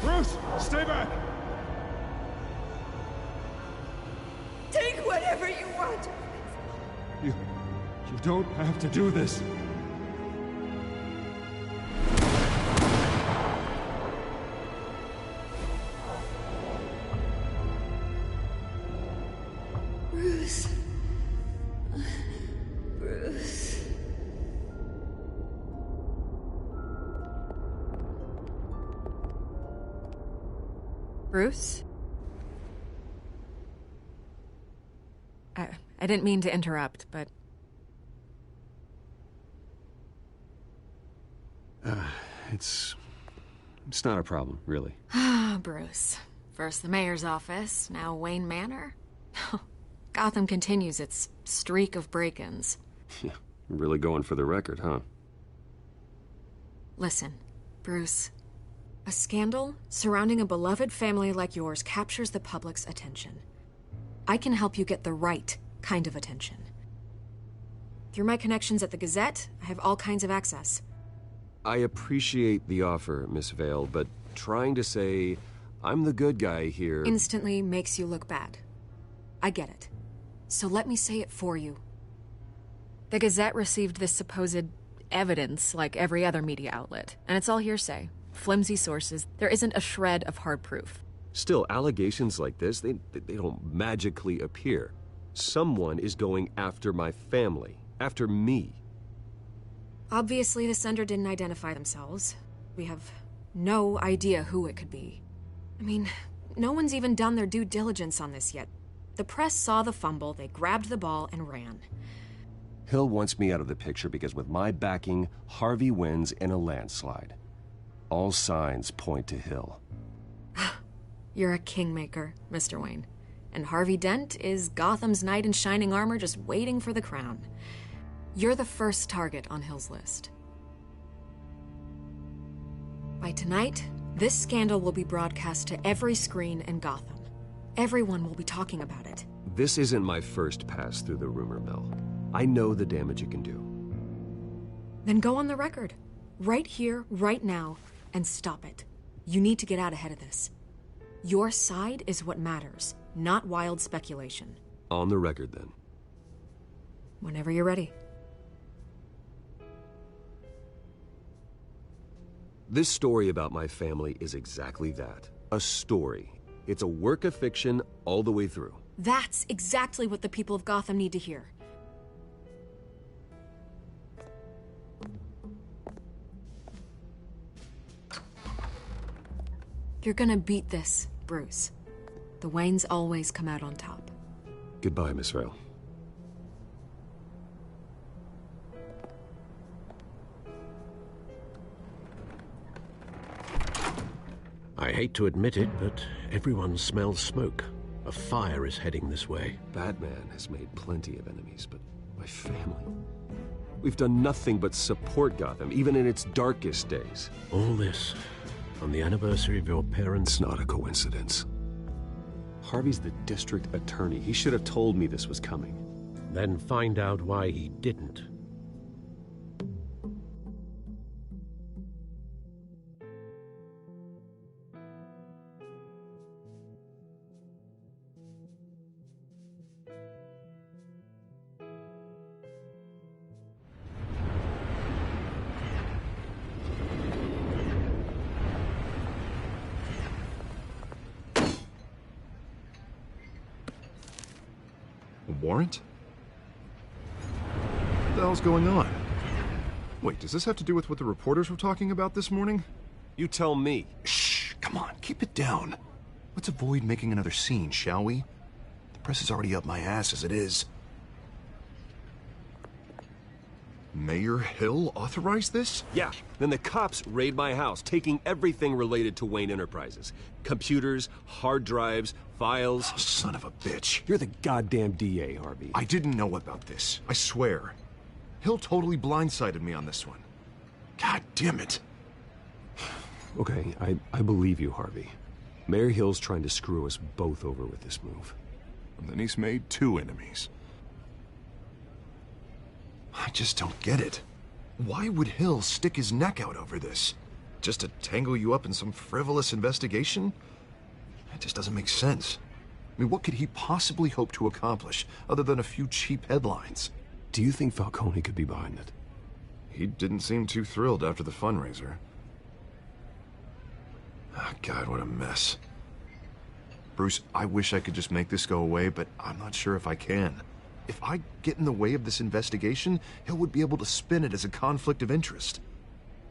Speaker 1: Bruce, stay back!
Speaker 12: Take whatever you want.
Speaker 1: You don't have to do this.
Speaker 12: Bruce. Bruce.
Speaker 16: Bruce? I didn't mean to interrupt, but...
Speaker 6: It's not a problem, really.
Speaker 16: Ah, Bruce. First the mayor's office, now Wayne Manor. Gotham continues its streak of break-ins.
Speaker 6: Really going for the record, huh?
Speaker 16: Listen, Bruce. A scandal surrounding a beloved family like yours captures the public's attention. I can help you get the right kind of attention. Through my connections at the Gazette, I have all kinds of access.
Speaker 6: I appreciate the offer, Miss Vale, but trying to say I'm the good guy here
Speaker 16: instantly makes you look bad. I get it. So let me say it for you. The Gazette received this supposed evidence like every other media outlet, and it's all hearsay. Flimsy sources. There isn't a shred of hard proof.
Speaker 6: Still, allegations like this, they don't magically appear. Someone is going after my family, after me.
Speaker 16: Obviously, the sender didn't identify themselves. We have no idea who it could be. I mean, no one's even done their due diligence on this yet. The press saw the fumble, they grabbed the ball and ran.
Speaker 6: Hill wants me out of the picture because with my backing, Harvey wins in a landslide. All signs point to Hill.
Speaker 16: You're a kingmaker, Mr. Wayne. And Harvey Dent is Gotham's knight in shining armor just waiting for the crown. You're the first target on Hill's list. By tonight, this scandal will be broadcast to every screen in Gotham. Everyone will be talking about it.
Speaker 6: This isn't my first pass through the rumor mill. I know the damage it can do.
Speaker 16: Then go on the record. Right here, right now, and stop it. You need to get out ahead of this. Your side is what matters, not wild speculation.
Speaker 6: On the record, then.
Speaker 16: Whenever you're ready.
Speaker 6: This story about my family is exactly that. A story. It's a work of fiction all the way through.
Speaker 16: That's exactly what the people of Gotham need to hear. You're gonna beat this, Bruce. The Waynes always come out on top.
Speaker 6: Goodbye, Miss Vale.
Speaker 5: I hate to admit it, but everyone smells smoke. A fire is heading this way.
Speaker 6: Batman has made plenty of enemies, but my family... We've done nothing but support Gotham, even in its darkest days.
Speaker 5: All this on the anniversary of your parents'...
Speaker 6: It's not a coincidence. Harvey's the district attorney. He should have told me this was coming.
Speaker 5: Then find out why he didn't.
Speaker 8: Warrant? What the hell's going on? Wait, does this have to do with what the reporters were talking about this morning?
Speaker 6: You tell me.
Speaker 8: Shh, come on, keep it down. Let's avoid making another scene, shall we? The press is already up my ass as it is. Mayor Hill authorized this?
Speaker 6: Yeah, then the cops raid my house, taking everything related to Wayne Enterprises. Computers, hard drives, files.
Speaker 8: Oh, son of a bitch.
Speaker 6: You're the goddamn DA, Harvey.
Speaker 8: I didn't know about this, I swear. Hill totally blindsided me on this one. God damn it.
Speaker 6: Okay, I believe you, Harvey. Mayor Hill's trying to screw us both over with this move.
Speaker 8: And then he's made 2 enemies. I just don't get it. Why would Hill stick his neck out over this? Just to tangle you up in some frivolous investigation? It just doesn't make sense. I mean, what could he possibly hope to accomplish other than a few cheap headlines?
Speaker 6: Do you think Falcone could be behind it?
Speaker 8: He didn't seem too thrilled after the fundraiser. Oh, God, what a mess. Bruce, I wish I could just make this go away, but I'm not sure if I can. If I get in the way of this investigation, Hill would be able to spin it as a conflict of interest.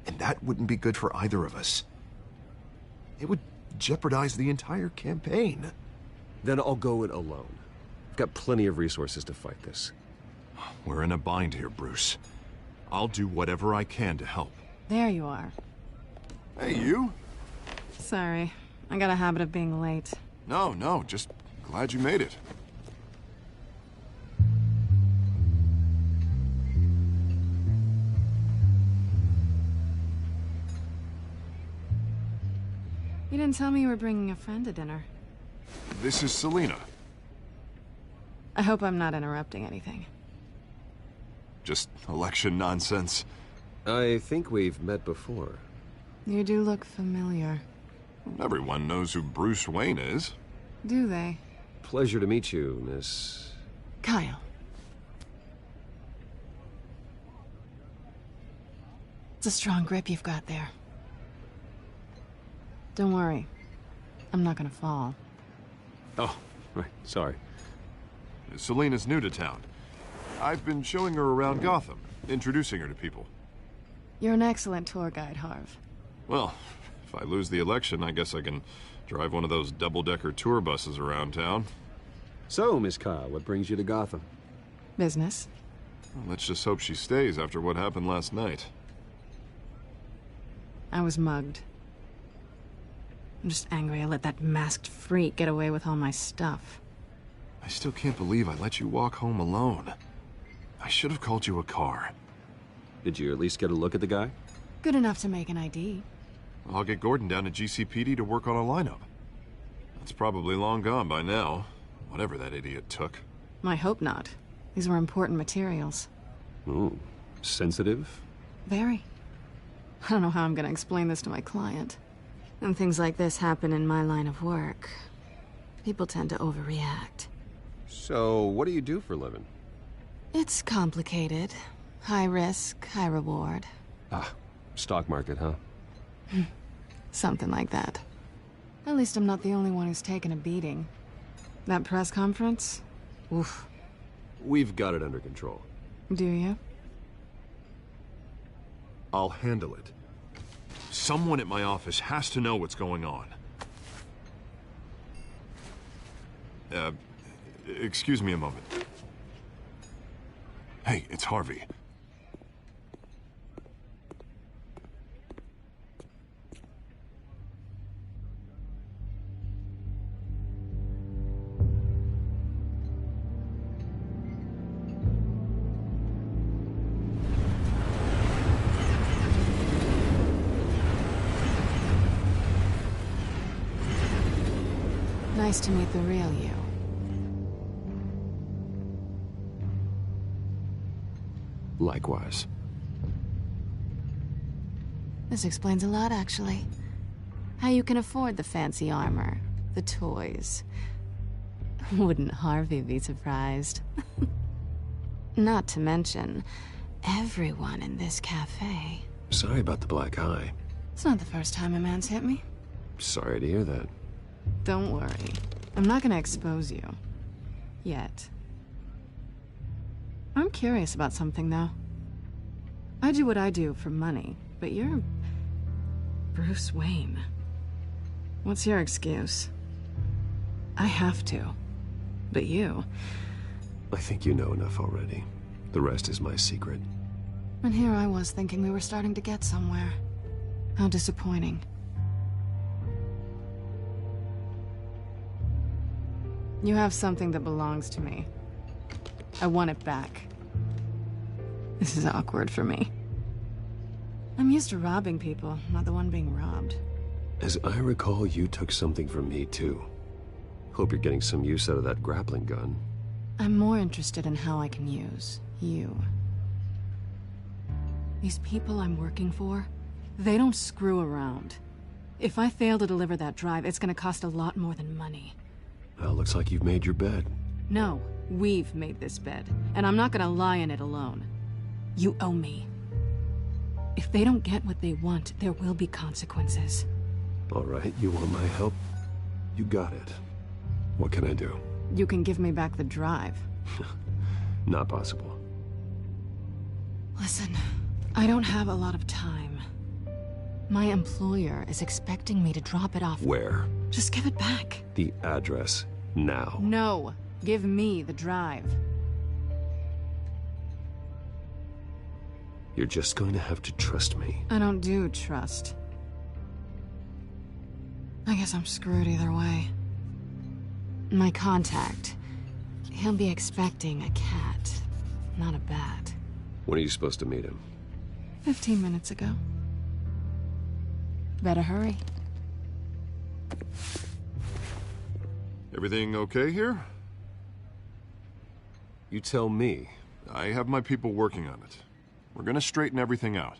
Speaker 8: And that wouldn't be good for either of us. It would jeopardize the entire campaign.
Speaker 6: Then I'll go it alone. I've got plenty of resources to fight this.
Speaker 8: We're in a bind here, Bruce. I'll do whatever I can to help.
Speaker 7: There you are.
Speaker 8: Hey, you.
Speaker 7: Sorry. I got a habit of being late.
Speaker 8: No, just glad you made it.
Speaker 7: You didn't tell me you were bringing a friend to dinner.
Speaker 8: This is Selina.
Speaker 7: I hope I'm not interrupting anything.
Speaker 8: Just election nonsense.
Speaker 6: I think we've met before.
Speaker 7: You do look familiar.
Speaker 8: Everyone knows who Bruce Wayne is.
Speaker 7: Do they?
Speaker 6: Pleasure to meet you, Miss...
Speaker 7: Kyle. It's a strong grip you've got there. Don't worry. I'm not gonna fall.
Speaker 6: Oh, right. Sorry.
Speaker 8: Selina's new to town. I've been showing her around Gotham, introducing her to people.
Speaker 7: You're an excellent tour guide, Harv.
Speaker 8: Well, if I lose the election, I guess I can drive one of those double-decker tour buses around town.
Speaker 6: So, Miss Kyle, what brings you to Gotham?
Speaker 7: Business.
Speaker 8: Well, let's just hope she stays after what happened last night.
Speaker 7: I was mugged. I'm just angry I let that masked freak get away with all my stuff.
Speaker 8: I still can't believe I let you walk home alone. I should have called you a car.
Speaker 6: Did you at least get a look at the guy?
Speaker 7: Good enough to make an ID.
Speaker 8: I'll get Gordon down to GCPD to work on a lineup. That's probably long gone by now, whatever that idiot took.
Speaker 7: I hope not. These were important materials.
Speaker 6: Ooh, sensitive?
Speaker 7: Very. I don't know how I'm gonna explain this to my client. When things like this happen in my line of work, people tend to overreact.
Speaker 6: So, what do you do for a living?
Speaker 7: It's complicated. High risk, high reward.
Speaker 6: Ah, stock market, huh?
Speaker 7: Something like that. At least I'm not the only one who's taken a beating. That press conference? Oof.
Speaker 6: We've got it under control.
Speaker 7: Do you?
Speaker 8: I'll handle it. Someone at my office has to know what's going on. Excuse me a moment. Hey, it's Harvey.
Speaker 7: Nice to meet the real you.
Speaker 6: Likewise.
Speaker 7: This explains a lot, actually. How you can afford the fancy armor, the toys. Wouldn't Harvey be surprised? Not to mention, everyone in this cafe.
Speaker 6: Sorry about the black eye.
Speaker 7: It's not the first time a man's hit me.
Speaker 6: Sorry to hear that.
Speaker 7: Don't worry. I'm not gonna expose you. Yet. I'm curious about something, though. I do what I do for money, but you're... Bruce Wayne. What's your excuse? I have to. But you...
Speaker 6: I think you know enough already. The rest is my secret.
Speaker 7: And here I was thinking we were starting to get somewhere. How disappointing. You have something that belongs to me. I want it back. This is awkward for me. I'm used to robbing people, not the one being robbed.
Speaker 6: As I recall, you took something from me, too. Hope you're getting some use out of that grappling gun.
Speaker 7: I'm more interested in how I can use you. These people I'm working for, they don't screw around. If I fail to deliver that drive, it's gonna cost a lot more than money.
Speaker 6: Well, looks like you've made your bed.
Speaker 7: No, we've made this bed, and I'm not gonna lie in it alone. You owe me. If they don't get what they want, there will be consequences.
Speaker 6: All right, you want my help? You got it. What can I do?
Speaker 7: You can give me back the drive.
Speaker 6: Not possible.
Speaker 7: Listen, I don't have a lot of time. My employer is expecting me to drop it off.
Speaker 6: Where?
Speaker 7: Just give it back.
Speaker 6: The address, now.
Speaker 7: No, give me the drive.
Speaker 6: You're just going to have to trust me.
Speaker 7: I don't do trust. I guess I'm screwed either way. My contact. He'll be expecting a cat, not a bat.
Speaker 6: When are you supposed to meet him?
Speaker 7: 15 minutes ago. Better hurry.
Speaker 18: Everything okay here?
Speaker 6: You tell me.
Speaker 18: I have my people working on it. We're gonna straighten everything out.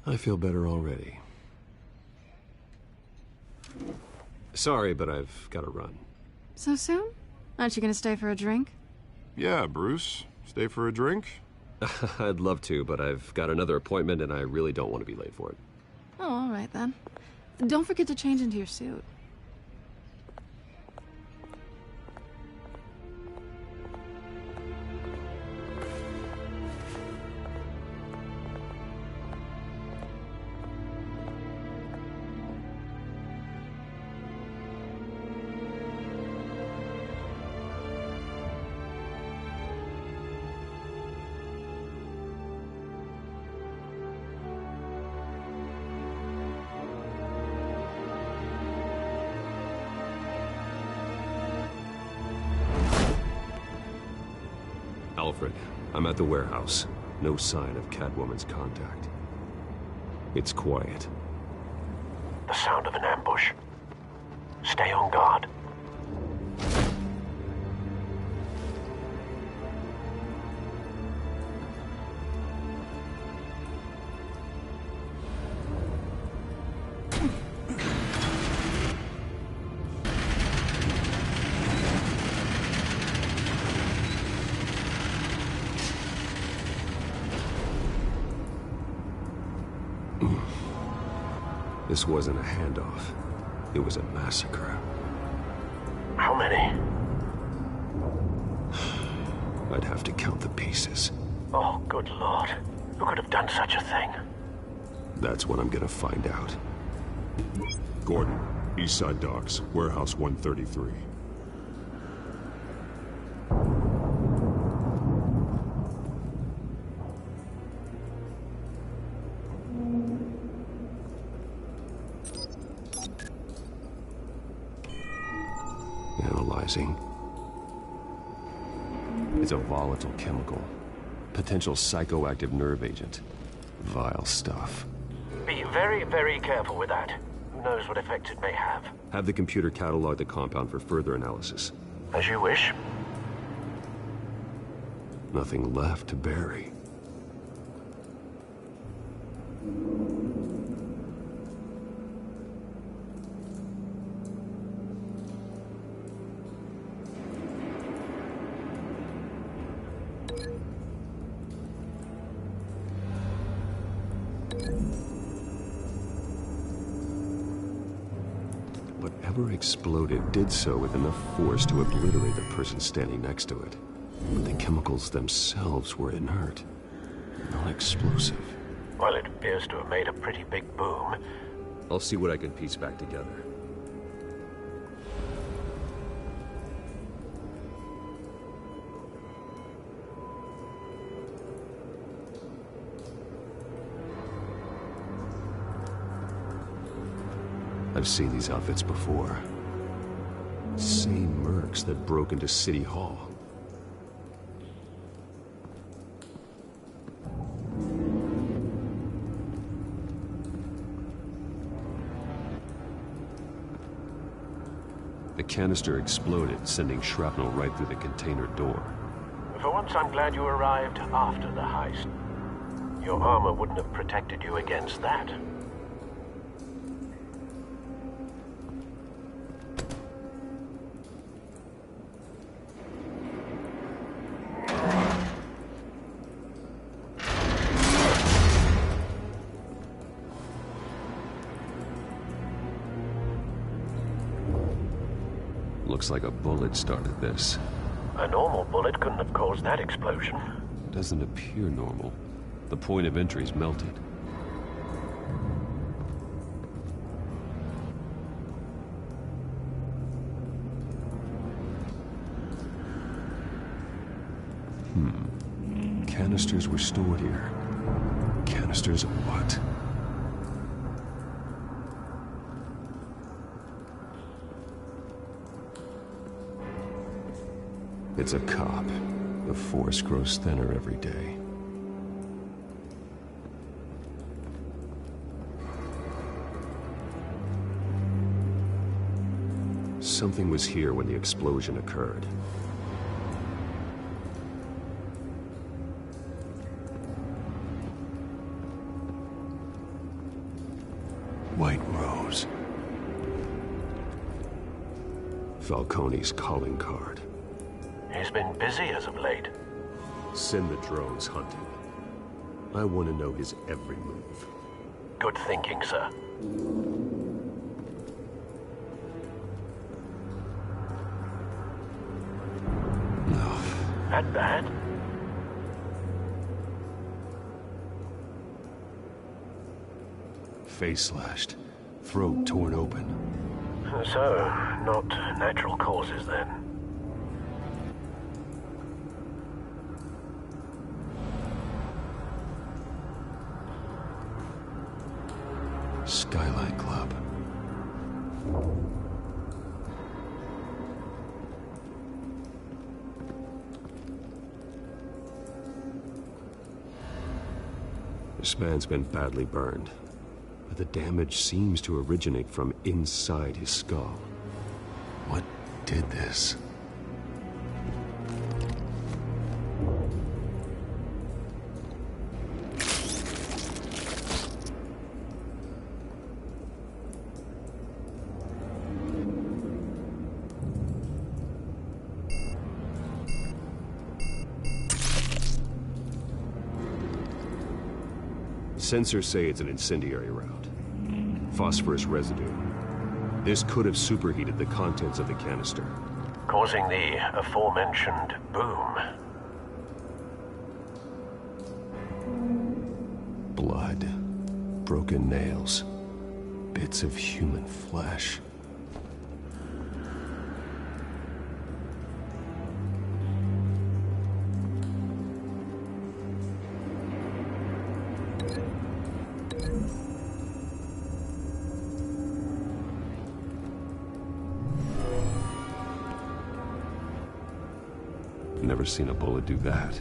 Speaker 6: I feel better already. Sorry, but I've got to run.
Speaker 7: So soon? Aren't you gonna stay for a drink?
Speaker 18: Yeah, Bruce. Stay for a drink?
Speaker 6: I'd love to, but I've got another appointment and I really don't want to be late for it.
Speaker 7: Oh, all right then. Don't forget to change into your suit.
Speaker 6: Alfred, I'm at the warehouse. No sign of Catwoman's contact. It's quiet.
Speaker 5: The sound of an ambush. Stay on guard.
Speaker 6: This wasn't a handoff. It was a massacre.
Speaker 5: How many?
Speaker 6: I'd have to count the pieces.
Speaker 5: Oh, good Lord. Who could have done such a thing?
Speaker 6: That's what I'm gonna find out.
Speaker 18: Gordon, Eastside Docks, Warehouse 133.
Speaker 6: Analyzing. It's a volatile chemical. Potential psychoactive nerve agent. Vile stuff.
Speaker 5: Be very, very careful with that. Who knows what effect it may have.
Speaker 6: Have the computer catalog the compound for further analysis.
Speaker 5: As you wish.
Speaker 6: Nothing left to bury. Whatever exploded did so with enough force to obliterate the person standing next to it. But the chemicals themselves were inert, non-explosive.
Speaker 5: Well, it appears to have made a pretty big boom.
Speaker 6: I'll see what I can piece back together. I've seen these outfits before. Same mercs that broke into City Hall. The canister exploded, sending shrapnel right through the container door.
Speaker 5: For once, I'm glad you arrived after the heist. Your armor wouldn't have protected you against that.
Speaker 6: Looks like a bullet started this.
Speaker 5: A normal bullet couldn't have caused that explosion.
Speaker 6: Doesn't appear normal. The point of entry's melted. Canisters were stored here. Canisters of what?
Speaker 9: It's a cop. The force grows thinner every day. Something was here when the explosion occurred. White Rose. Falcone's calling card.
Speaker 5: He's been busy as of late.
Speaker 9: Send the drones hunting. I want to know his every move.
Speaker 5: Good thinking, sir.
Speaker 9: No.
Speaker 5: That bad?
Speaker 9: Face slashed. Throat torn open.
Speaker 5: So, not natural causes then.
Speaker 9: Skyline Club. This man's been badly burned, but the damage seems to originate from inside his skull. What did this? Sensors say it's an incendiary route. Phosphorus residue. This could have superheated the contents of the canister,
Speaker 5: causing the aforementioned boom.
Speaker 9: Blood. Broken nails. Bits of human flesh. Never seen a bullet do that.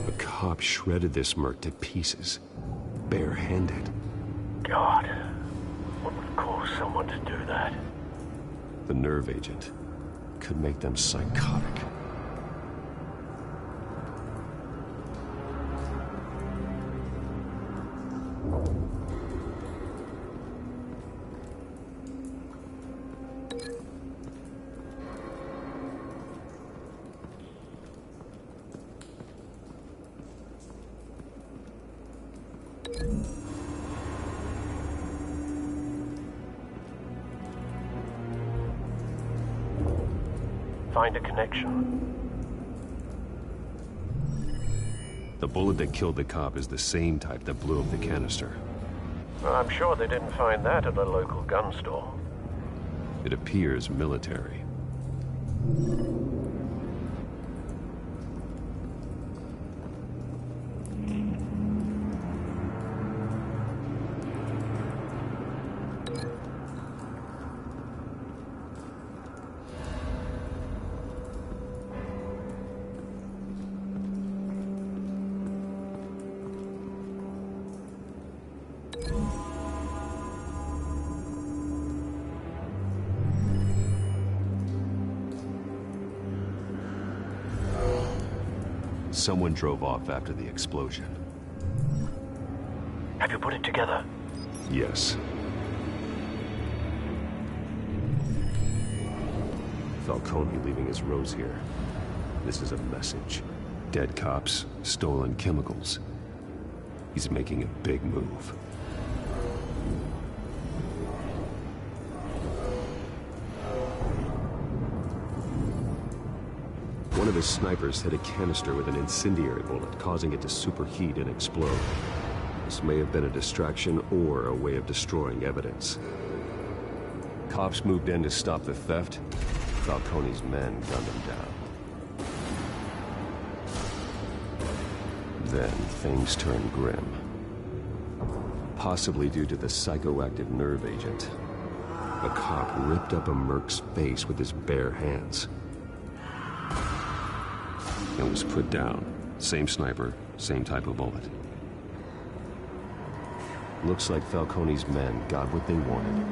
Speaker 9: The cop shredded this merc to pieces. Barehanded.
Speaker 5: God, what would cause someone to do that?
Speaker 9: The nerve agent could make them psychotic.
Speaker 5: Find a connection.
Speaker 9: The bullet that killed the cop is the same type that blew up the canister.
Speaker 5: I'm sure they didn't find that at a local gun store.
Speaker 9: It appears military. Someone drove off after the explosion.
Speaker 5: Have you put it together?
Speaker 9: Yes. Falcone leaving his rose here. This is a message. Dead cops, stolen chemicals. He's making a big move. One of his snipers hit a canister with an incendiary bullet, causing it to superheat and explode.
Speaker 6: This may have been a distraction or a way of destroying evidence. Cops moved in to stop the theft. Falcone's men gunned him down. Then things turned grim. Possibly due to the psychoactive nerve agent. A cop ripped up a merc's face with his bare hands. And was put down. Same sniper, same type of bullet. Looks like Falcone's men got what they wanted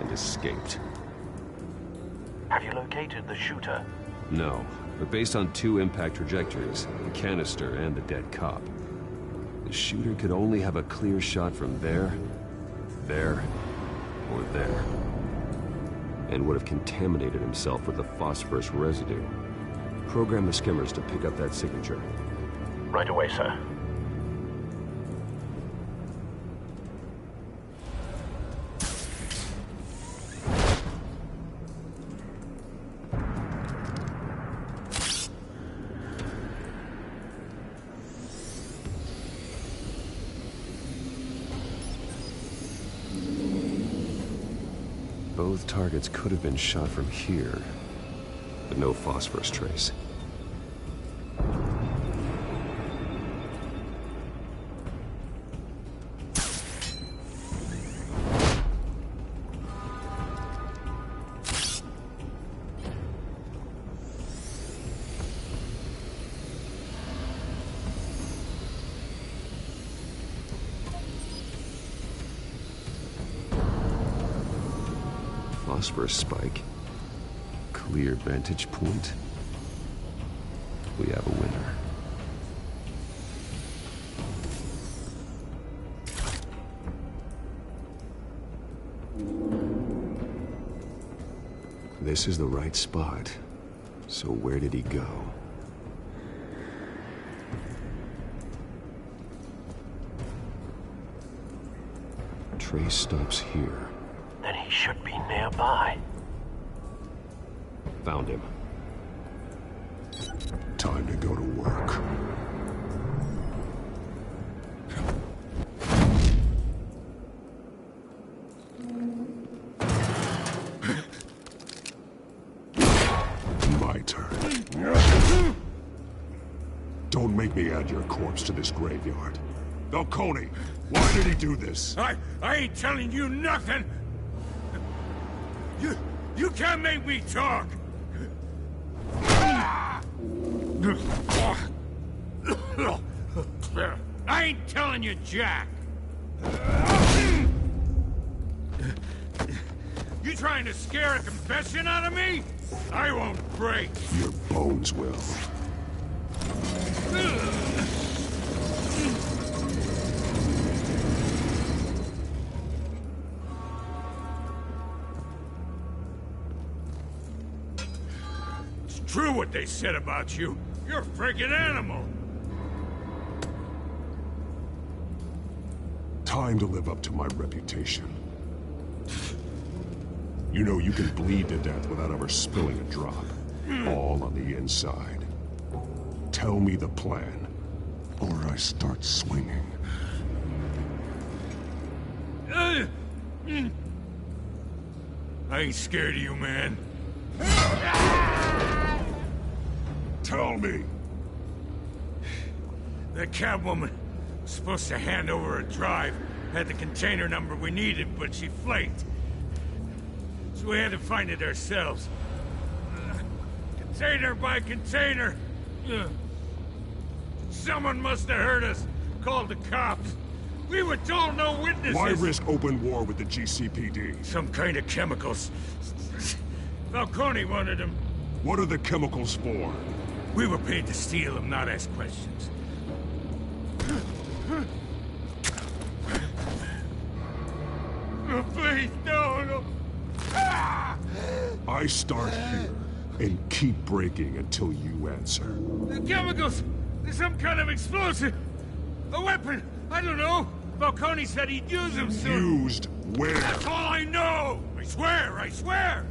Speaker 6: and escaped.
Speaker 19: Have you located the shooter?
Speaker 6: No, but based on 2 impact trajectories, the canister and the dead cop, the shooter could only have a clear shot from there, or there. And would have contaminated himself with the phosphorus residue. Program the skimmers to pick up that signature.
Speaker 19: Right away, sir.
Speaker 6: Both targets could have been shot from here, but no phosphorus trace. Phosphorus spike. Clear vantage point. We have a winner. This is the right spot. So where did he go? Trace stops here.
Speaker 19: Then he should be nearby.
Speaker 6: Found him.
Speaker 18: Time to go to work. My turn. Don't make me add your corpse to this graveyard. Falcone, why did he do this?
Speaker 11: I ain't telling you nothing! You can't make me talk! I ain't telling you, Jack! You trying to scare a confession out of me? I won't break!
Speaker 18: Your bones will.
Speaker 11: True what they said about you. You're a freaking animal.
Speaker 18: Time to live up to my reputation. You know you can bleed to death without ever spilling a drop. All on the inside. Tell me the plan, or I start swinging.
Speaker 11: I ain't scared of you, man.
Speaker 18: Tell me!
Speaker 11: That Catwoman was supposed to hand over a drive. Had the container number we needed, but she flaked. So we had to find it ourselves. Container by container. Someone must have heard us. Called the cops. We were told no witnesses.
Speaker 18: Why risk open war with the GCPD?
Speaker 11: Some kind of chemicals. Falcone wanted them.
Speaker 18: What are the chemicals for?
Speaker 11: We were paid to steal them, not ask questions. Oh, please, no.
Speaker 18: I start here and keep breaking until you answer.
Speaker 11: The chemicals! There's some kind of explosive! A weapon! I don't know! Falcone said he'd use them soon.
Speaker 18: Used where?
Speaker 11: That's all I know! I swear!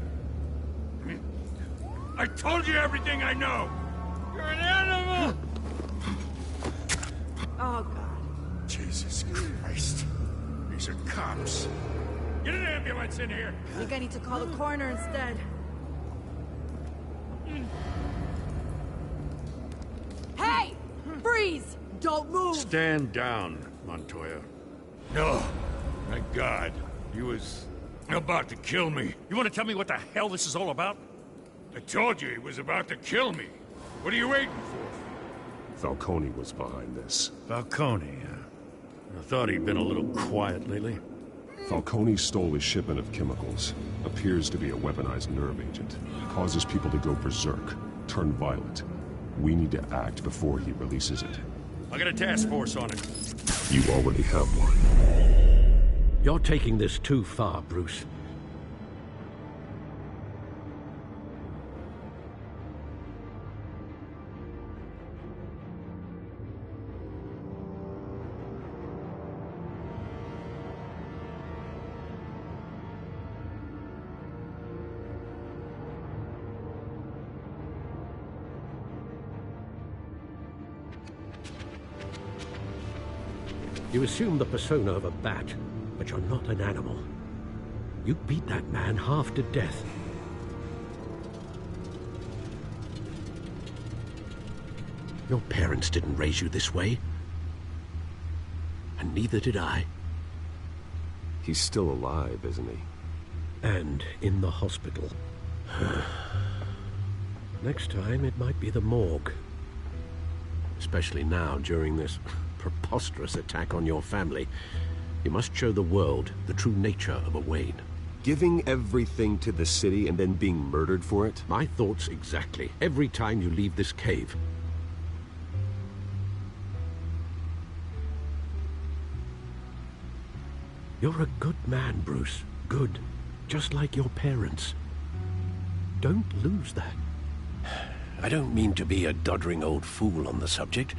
Speaker 11: I told you everything I know! You're an animal!
Speaker 12: Oh, God.
Speaker 13: Jesus Christ. These are cops. Get an ambulance in here!
Speaker 17: I think I need to call the coroner instead. Hey! Freeze! Don't move!
Speaker 20: Stand down, Montoya.
Speaker 11: No. Thank God. He was about to kill me.
Speaker 20: You want to tell me what the hell this is all about?
Speaker 11: I told you he was about to kill me. What are you waiting for?
Speaker 18: Falcone was behind this.
Speaker 20: Falcone, I thought he'd been a little quiet lately.
Speaker 18: Falcone stole a shipment of chemicals. Appears to be a weaponized nerve agent. Causes people to go berserk, turn violent. We need to act before he releases it.
Speaker 20: I got a task force on it.
Speaker 18: You already have one.
Speaker 5: You're taking this too far, Bruce. You assume the persona of a bat, but you're not an animal. You beat that man half to death. Your parents didn't raise you this way. And neither did I.
Speaker 6: He's still alive, isn't he?
Speaker 5: And in the hospital. Next time, it might be the morgue. Especially now, during this preposterous attack on your family. You must show the world the true nature of a Wayne.
Speaker 6: Giving everything to the city and then being murdered for it?
Speaker 5: My thoughts exactly. Every time you leave this cave. You're a good man, Bruce. Good. Just like your parents. Don't lose that. I don't mean to be a doddering old fool on the subject,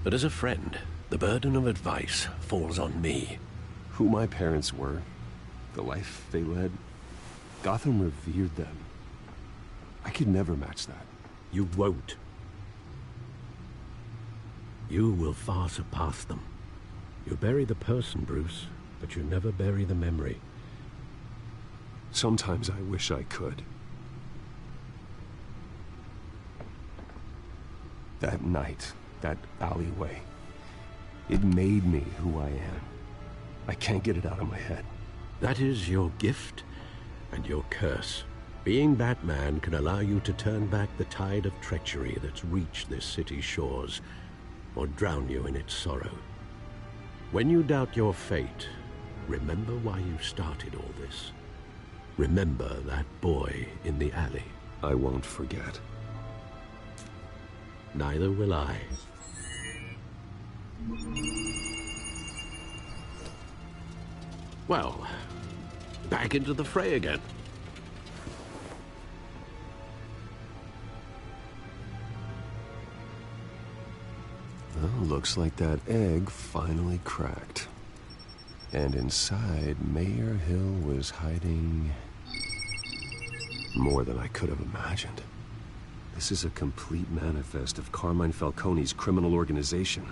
Speaker 5: but as a friend, the burden of advice falls on me.
Speaker 6: Who my parents were, the life they led, Gotham revered them. I could never match that.
Speaker 5: You won't. You will far surpass them. You bury the person, Bruce, but you never bury the memory.
Speaker 6: Sometimes I wish I could. That night, that alleyway, it made me who I am. I can't get it out of my head.
Speaker 5: That is your gift and your curse. Being Batman can allow you to turn back the tide of treachery that's reached this city's shores, or drown you in its sorrow. When you doubt your fate, remember why you started all this. Remember that boy in the alley.
Speaker 6: I won't forget.
Speaker 5: Neither will I. Well, back into the fray again.
Speaker 6: Well, looks like that egg finally cracked. And inside, Mayor Hill was hiding more than I could have imagined. This is a complete manifest of Carmine Falcone's criminal organization.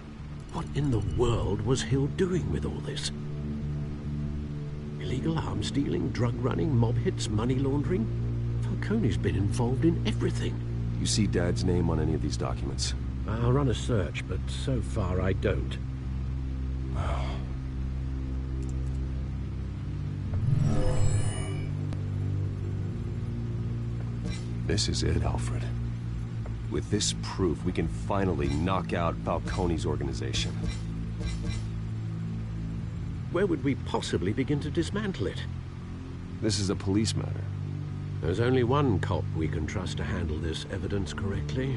Speaker 5: What in the world was Hill doing with all this? Illegal arms dealing, drug running, mob hits, money laundering? Falcone's been involved in everything.
Speaker 6: You see Dad's name on any of these documents?
Speaker 5: I'll run a search, but so far I don't.
Speaker 6: This is it, Alfred. With this proof, we can finally knock out Falcone's organization.
Speaker 5: Where would we possibly begin to dismantle it?
Speaker 6: This is a police matter.
Speaker 5: There's only one cop we can trust to handle this evidence correctly.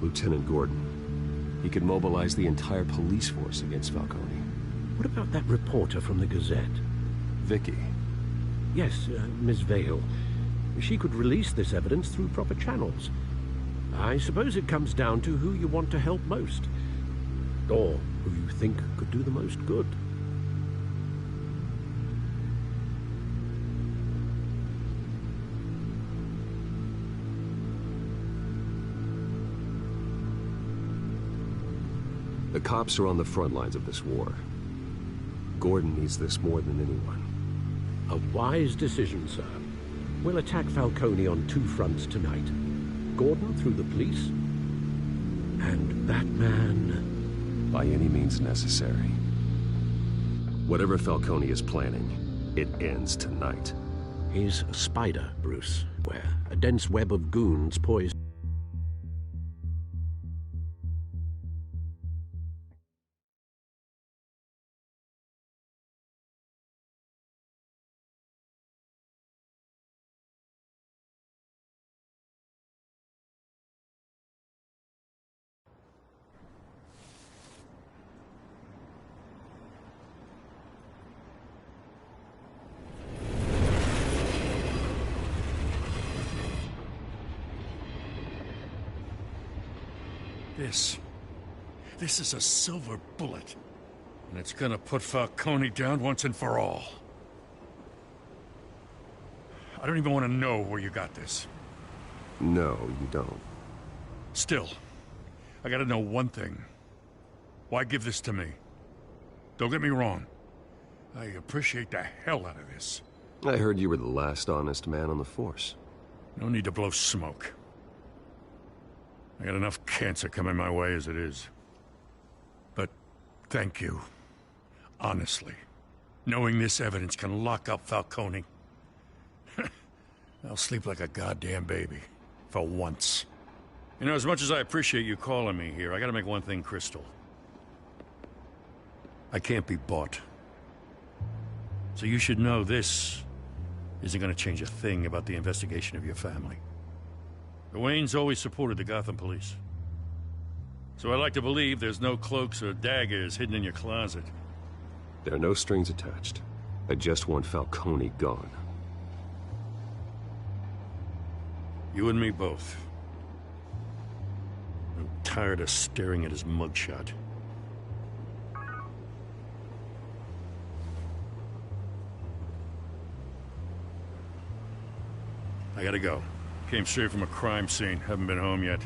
Speaker 6: Lieutenant Gordon. He could mobilize the entire police force against Falcone.
Speaker 5: What about that reporter from the Gazette?
Speaker 6: Vicky.
Speaker 5: Yes, Miss Vale. She could release this evidence through proper channels. I suppose it comes down to who you want to help most. Or who you think could do the most good.
Speaker 6: The cops are on the front lines of this war. Gordon needs this more than anyone.
Speaker 5: A wise decision, sir. We'll attack Falcone on two fronts tonight. Gordon through the police, and Batman...
Speaker 6: by any means necessary. Whatever Falcone is planning, it ends tonight.
Speaker 5: He's a spider, Bruce, where a dense web of goons poised...
Speaker 20: This is a silver bullet. And it's gonna put Falcone down once and for all. I don't even want to know where you got this.
Speaker 6: No, you don't.
Speaker 20: Still, I gotta know one thing. Why give this to me? Don't get me wrong. I appreciate the hell out of this.
Speaker 6: I heard you were the last honest man on the force.
Speaker 20: No need to blow smoke. I got enough cancer coming my way as it is. But thank you. Honestly. Knowing this evidence can lock up Falcone. I'll sleep like a goddamn baby. For once. You know, as much as I appreciate you calling me here, I gotta make one thing crystal. I can't be bought. So you should know this isn't gonna change a thing about the investigation of your family. The Waynes always supported the Gotham police. So I like to believe there's no cloaks or daggers hidden in your closet.
Speaker 6: There are no strings attached. I just want Falcone gone.
Speaker 20: You and me both. I'm tired of staring at his mugshot. I gotta go. Came straight from a crime scene. Haven't been home yet.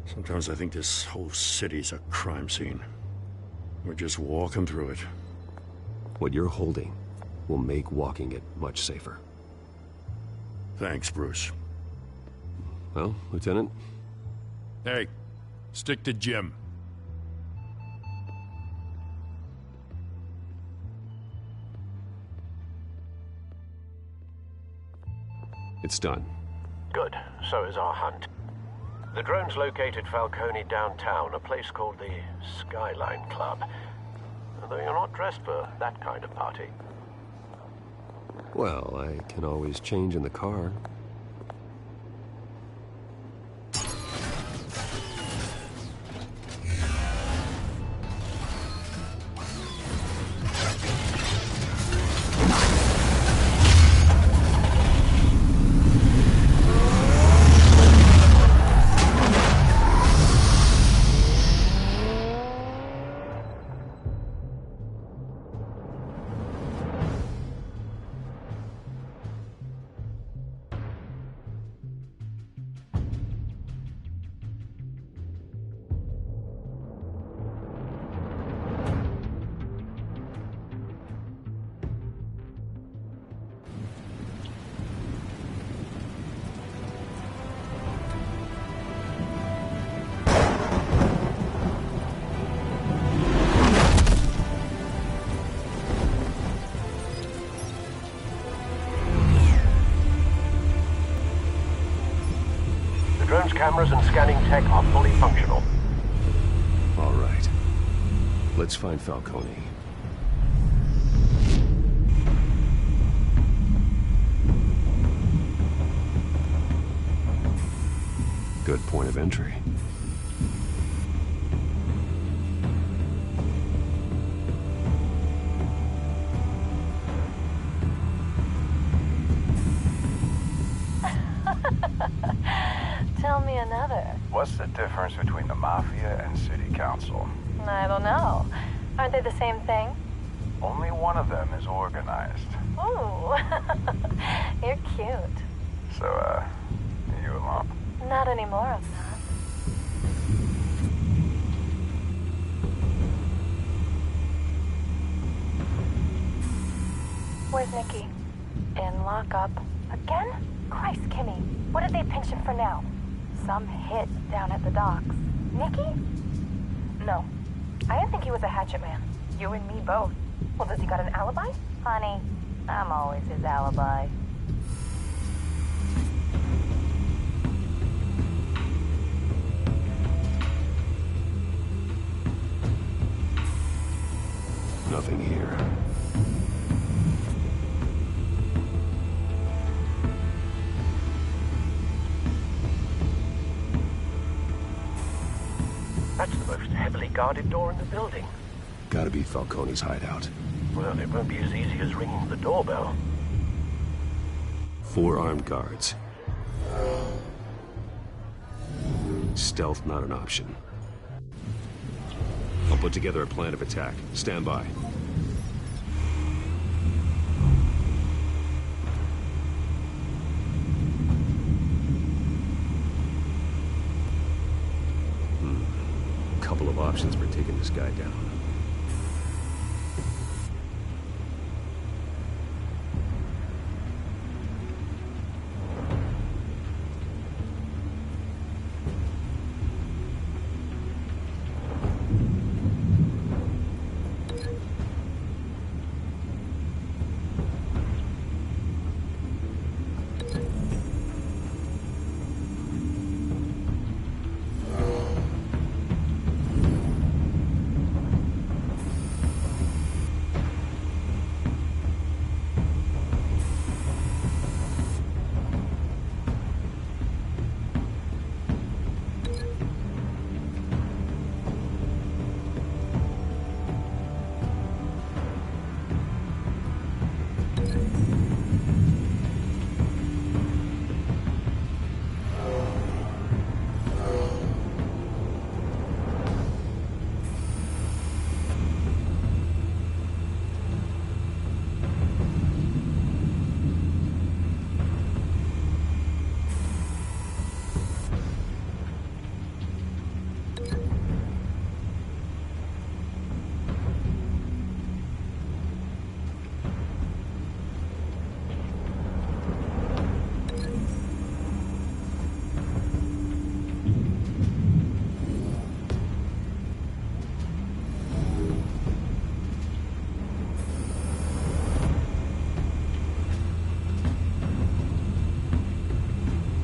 Speaker 20: Sometimes I think this whole city's a crime scene. We're just walking through it.
Speaker 6: What you're holding will make walking it much safer.
Speaker 20: Thanks, Bruce.
Speaker 6: Well, Lieutenant?
Speaker 20: Hey, stick to Jim.
Speaker 6: It's done.
Speaker 5: Good. So is our hunt. The drones located Falcone downtown, a place called the Skyline Club. Though you're not dressed for that kind of party.
Speaker 6: Well, I can always change in the car.
Speaker 5: Drone's cameras and scanning tech are fully functional.
Speaker 6: All right. Let's find Falcone. Good point of entry.
Speaker 15: Tell me another.
Speaker 21: What's the difference between the Mafia and City Council?
Speaker 15: I don't know. Aren't they the same thing?
Speaker 21: Only one of them is organized.
Speaker 15: Ooh. You're cute.
Speaker 21: So, you a mom?
Speaker 15: Not anymore, I'm not.
Speaker 4: Where's Nikki? In lockup. Again? Christ, Kimmy. What did they pinch him for now? Some hit down at the docks. Nikki? No. I didn't think he was a hatchet man. You and me both. Well, does he got an alibi? Honey, I'm always his alibi.
Speaker 9: Nothing here.
Speaker 19: That's the most heavily guarded door in the building.
Speaker 9: Gotta be Falcone's hideout.
Speaker 19: Well, it won't be as easy as ringing the doorbell.
Speaker 9: 4 armed guards. Stealth not an option. I'll put together a plan of attack. Stand by. Couple of options for taking this guy down.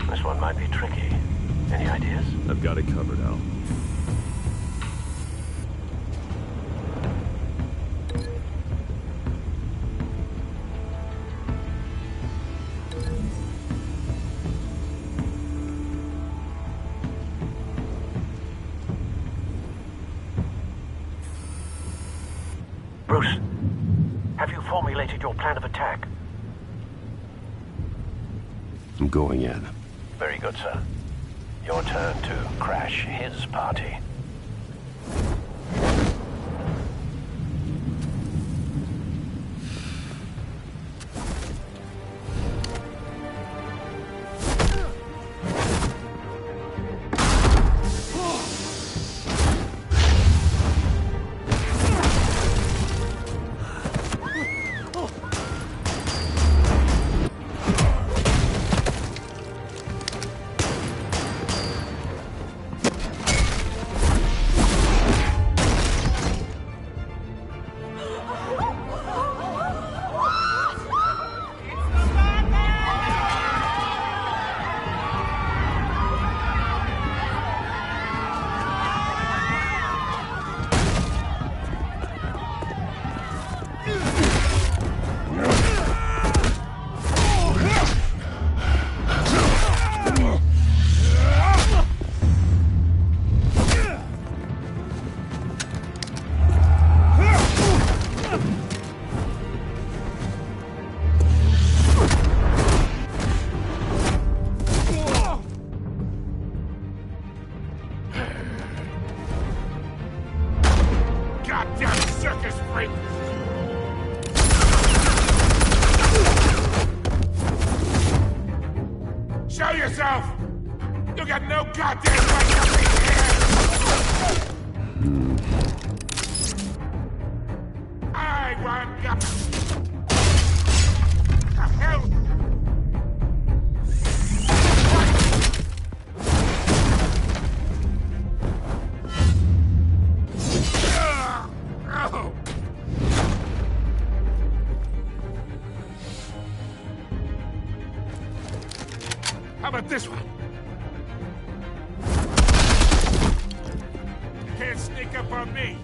Speaker 19: This one might be tricky. Any ideas?
Speaker 9: I've got it covered, Al.
Speaker 19: Bruce, have you formulated your plan of attack?
Speaker 9: I'm going in.
Speaker 19: Very good, sir. Your turn to crash his party.
Speaker 13: Show yourself! You got no goddamn right to be here! I want How about this one? You can't sneak up on me.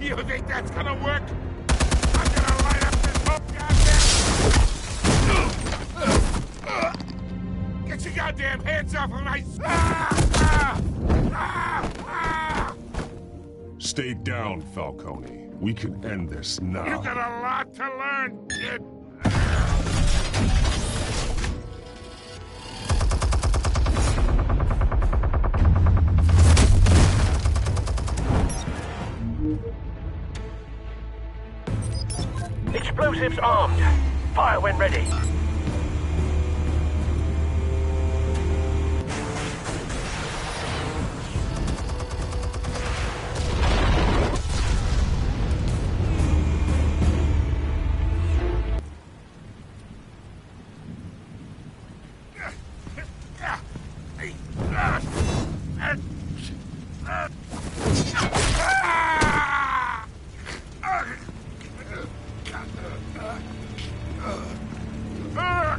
Speaker 13: You think that's gonna work? I'm gonna light up this whole goddamn... Get your goddamn hands off of my...
Speaker 18: Stay down, Falcone. We can end this now.
Speaker 13: You got a lot to learn, kid.
Speaker 19: Explosives armed. Fire when ready.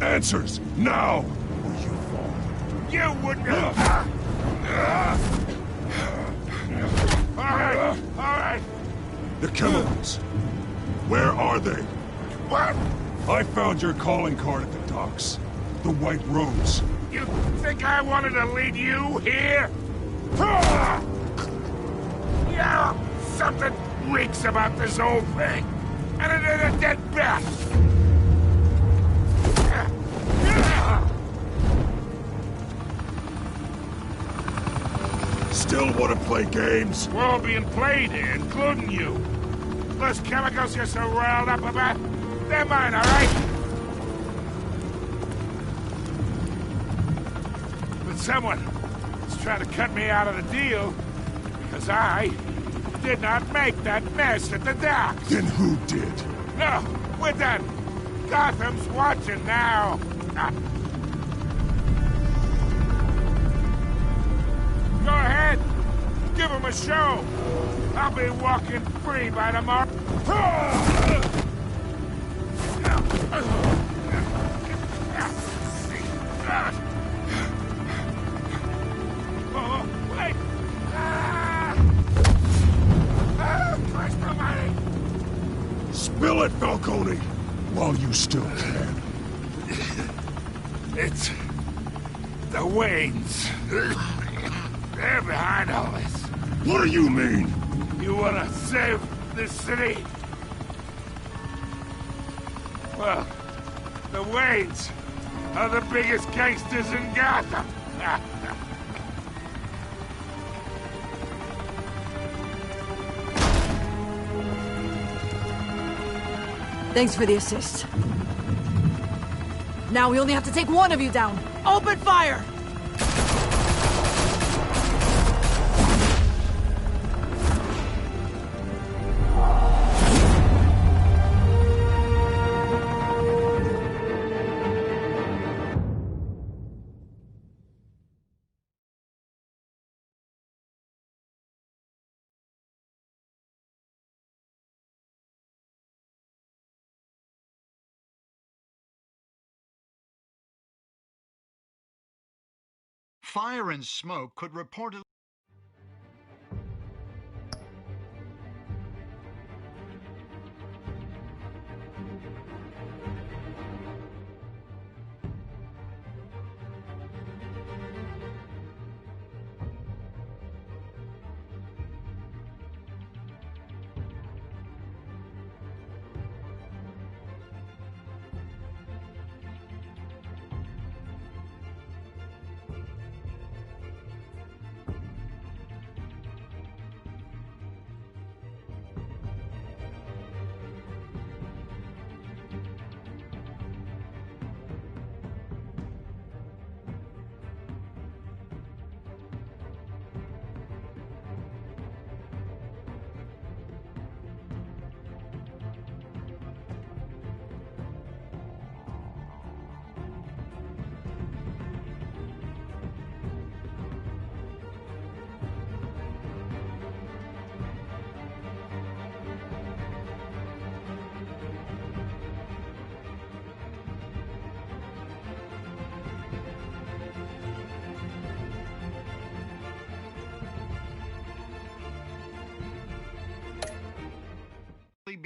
Speaker 18: Answers, now!
Speaker 13: You wouldn't have... All right.
Speaker 18: The chemicals. Where are they?
Speaker 13: What?
Speaker 18: I found your calling card at the docks. The White Rose.
Speaker 13: You think I wanted to lead you here? Yeah, something reeks about this whole thing. And it ain't a dead bat.
Speaker 18: Still want to play games?
Speaker 13: We're all being played here, including you. Those chemicals you're so riled up about, they're mine, all right? But someone is trying to cut me out of the deal because I did not make that mess at the docks.
Speaker 18: Then who did?
Speaker 13: No, we're done. Gotham's watching now. Go ahead. Give him a show. I'll be walking free by tomorrow. Oh, wait. Christ almighty.
Speaker 18: Spill it, Falcone, while you still can.
Speaker 13: It's the Waynes. They're behind all this.
Speaker 18: What do you mean?
Speaker 13: You wanna save this city? Well, the Waynes are the biggest gangsters in Gotham.
Speaker 17: Thanks for the assist. Now we only have to take one of you down. Open fire!
Speaker 14: Fire and smoke could reportedly...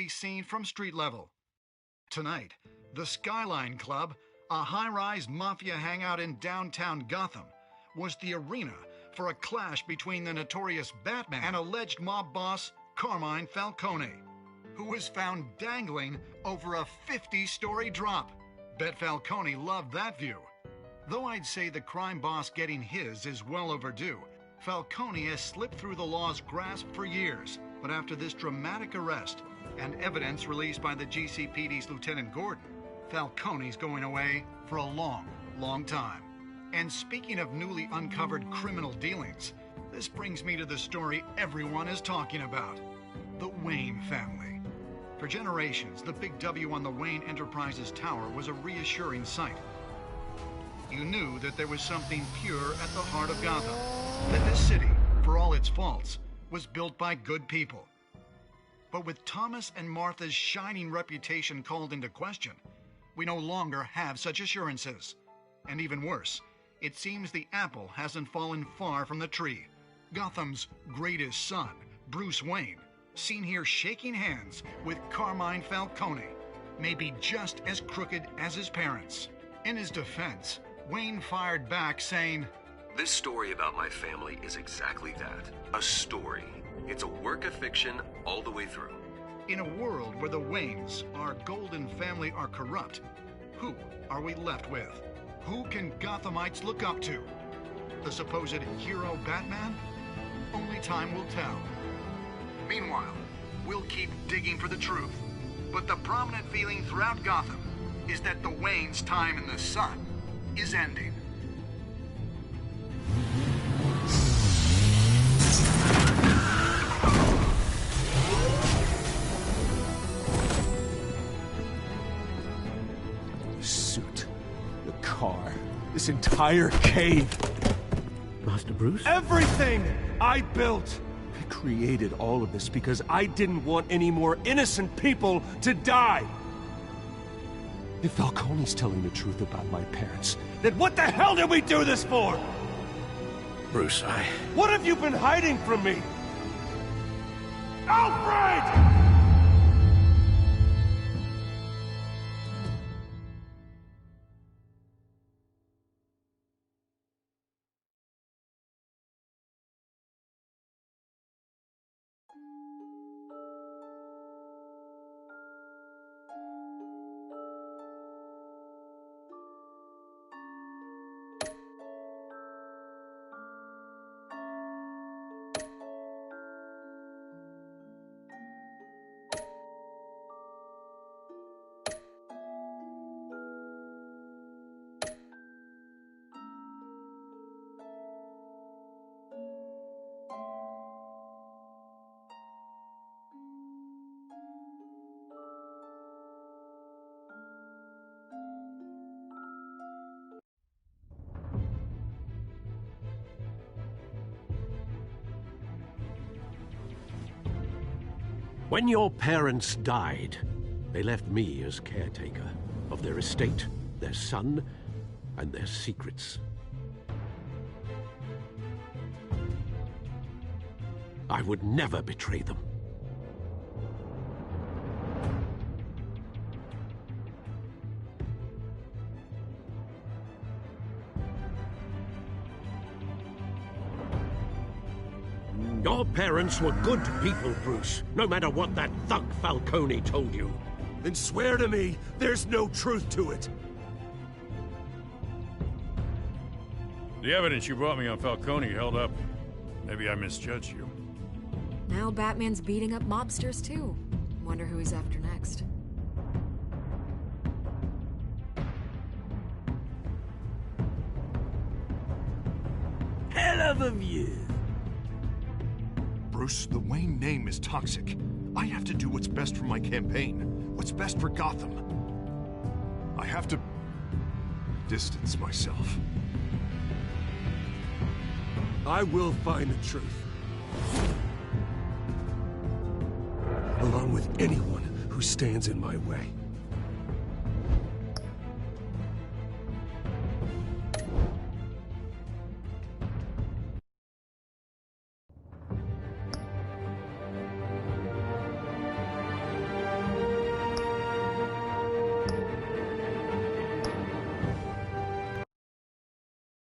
Speaker 14: be seen from street level. Tonight, the Skyline Club, a high-rise mafia hangout in downtown Gotham, was the arena for a clash between the notorious Batman and alleged mob boss Carmine Falcone, who was found dangling over a 50-story drop. Bet Falcone loved that view. Though I'd say the crime boss getting his is well overdue, Falcone has slipped through the law's grasp for years. But after this dramatic arrest and evidence released by the GCPD's Lieutenant Gordon, Falcone's going away for a long, long time. And speaking of newly uncovered criminal dealings, this brings me to the story everyone is talking about: the Wayne family. For generations, the big W on the Wayne Enterprises Tower was a reassuring sight. You knew that there was something pure at the heart of Gotham, that this city, for all its faults, was built by good people. But with Thomas and Martha's shining reputation called into question, we no longer have such assurances. And even worse, it seems the apple hasn't fallen far from the tree. Gotham's greatest son, Bruce Wayne, seen here shaking hands with Carmine Falcone, may be just as crooked as his parents. In his defense, Wayne fired back saying,
Speaker 6: "This story about my family is exactly that, a story. It's a work of fiction all the way through."
Speaker 14: In a world where the Waynes, our golden family, are corrupt, who are we left with? Who can Gothamites look up to? The supposed hero Batman? Only time will tell. Meanwhile, we'll keep digging for the truth. But the prominent feeling throughout Gotham is that the Waynes' time in the sun is ending.
Speaker 9: The suit, the car, this entire cave.
Speaker 5: Master Bruce?
Speaker 9: Everything I built! I created all of this because I didn't want any more innocent people to die! If Falcone's telling the truth about my parents, then what the hell did we do this for?
Speaker 20: Bruce,
Speaker 9: What have you been hiding from me? Alfred!
Speaker 5: When your parents died, they left me as caretaker of their estate, their son, and their secrets. I would never betray them. Your parents were good people, Bruce, no matter what that thug Falcone told you.
Speaker 9: Then swear to me there's no truth to it.
Speaker 20: the evidence you brought me on Falcone held up. Maybe I misjudged you.
Speaker 16: Now Batman's beating up mobsters, too. Wonder who he's after next.
Speaker 2: Hell of a view.
Speaker 8: Bruce, the Wayne name is toxic. I have to do what's best for my campaign. What's best for Gotham. I have to distance myself.
Speaker 9: I will find the truth. Along with anyone who stands in my way.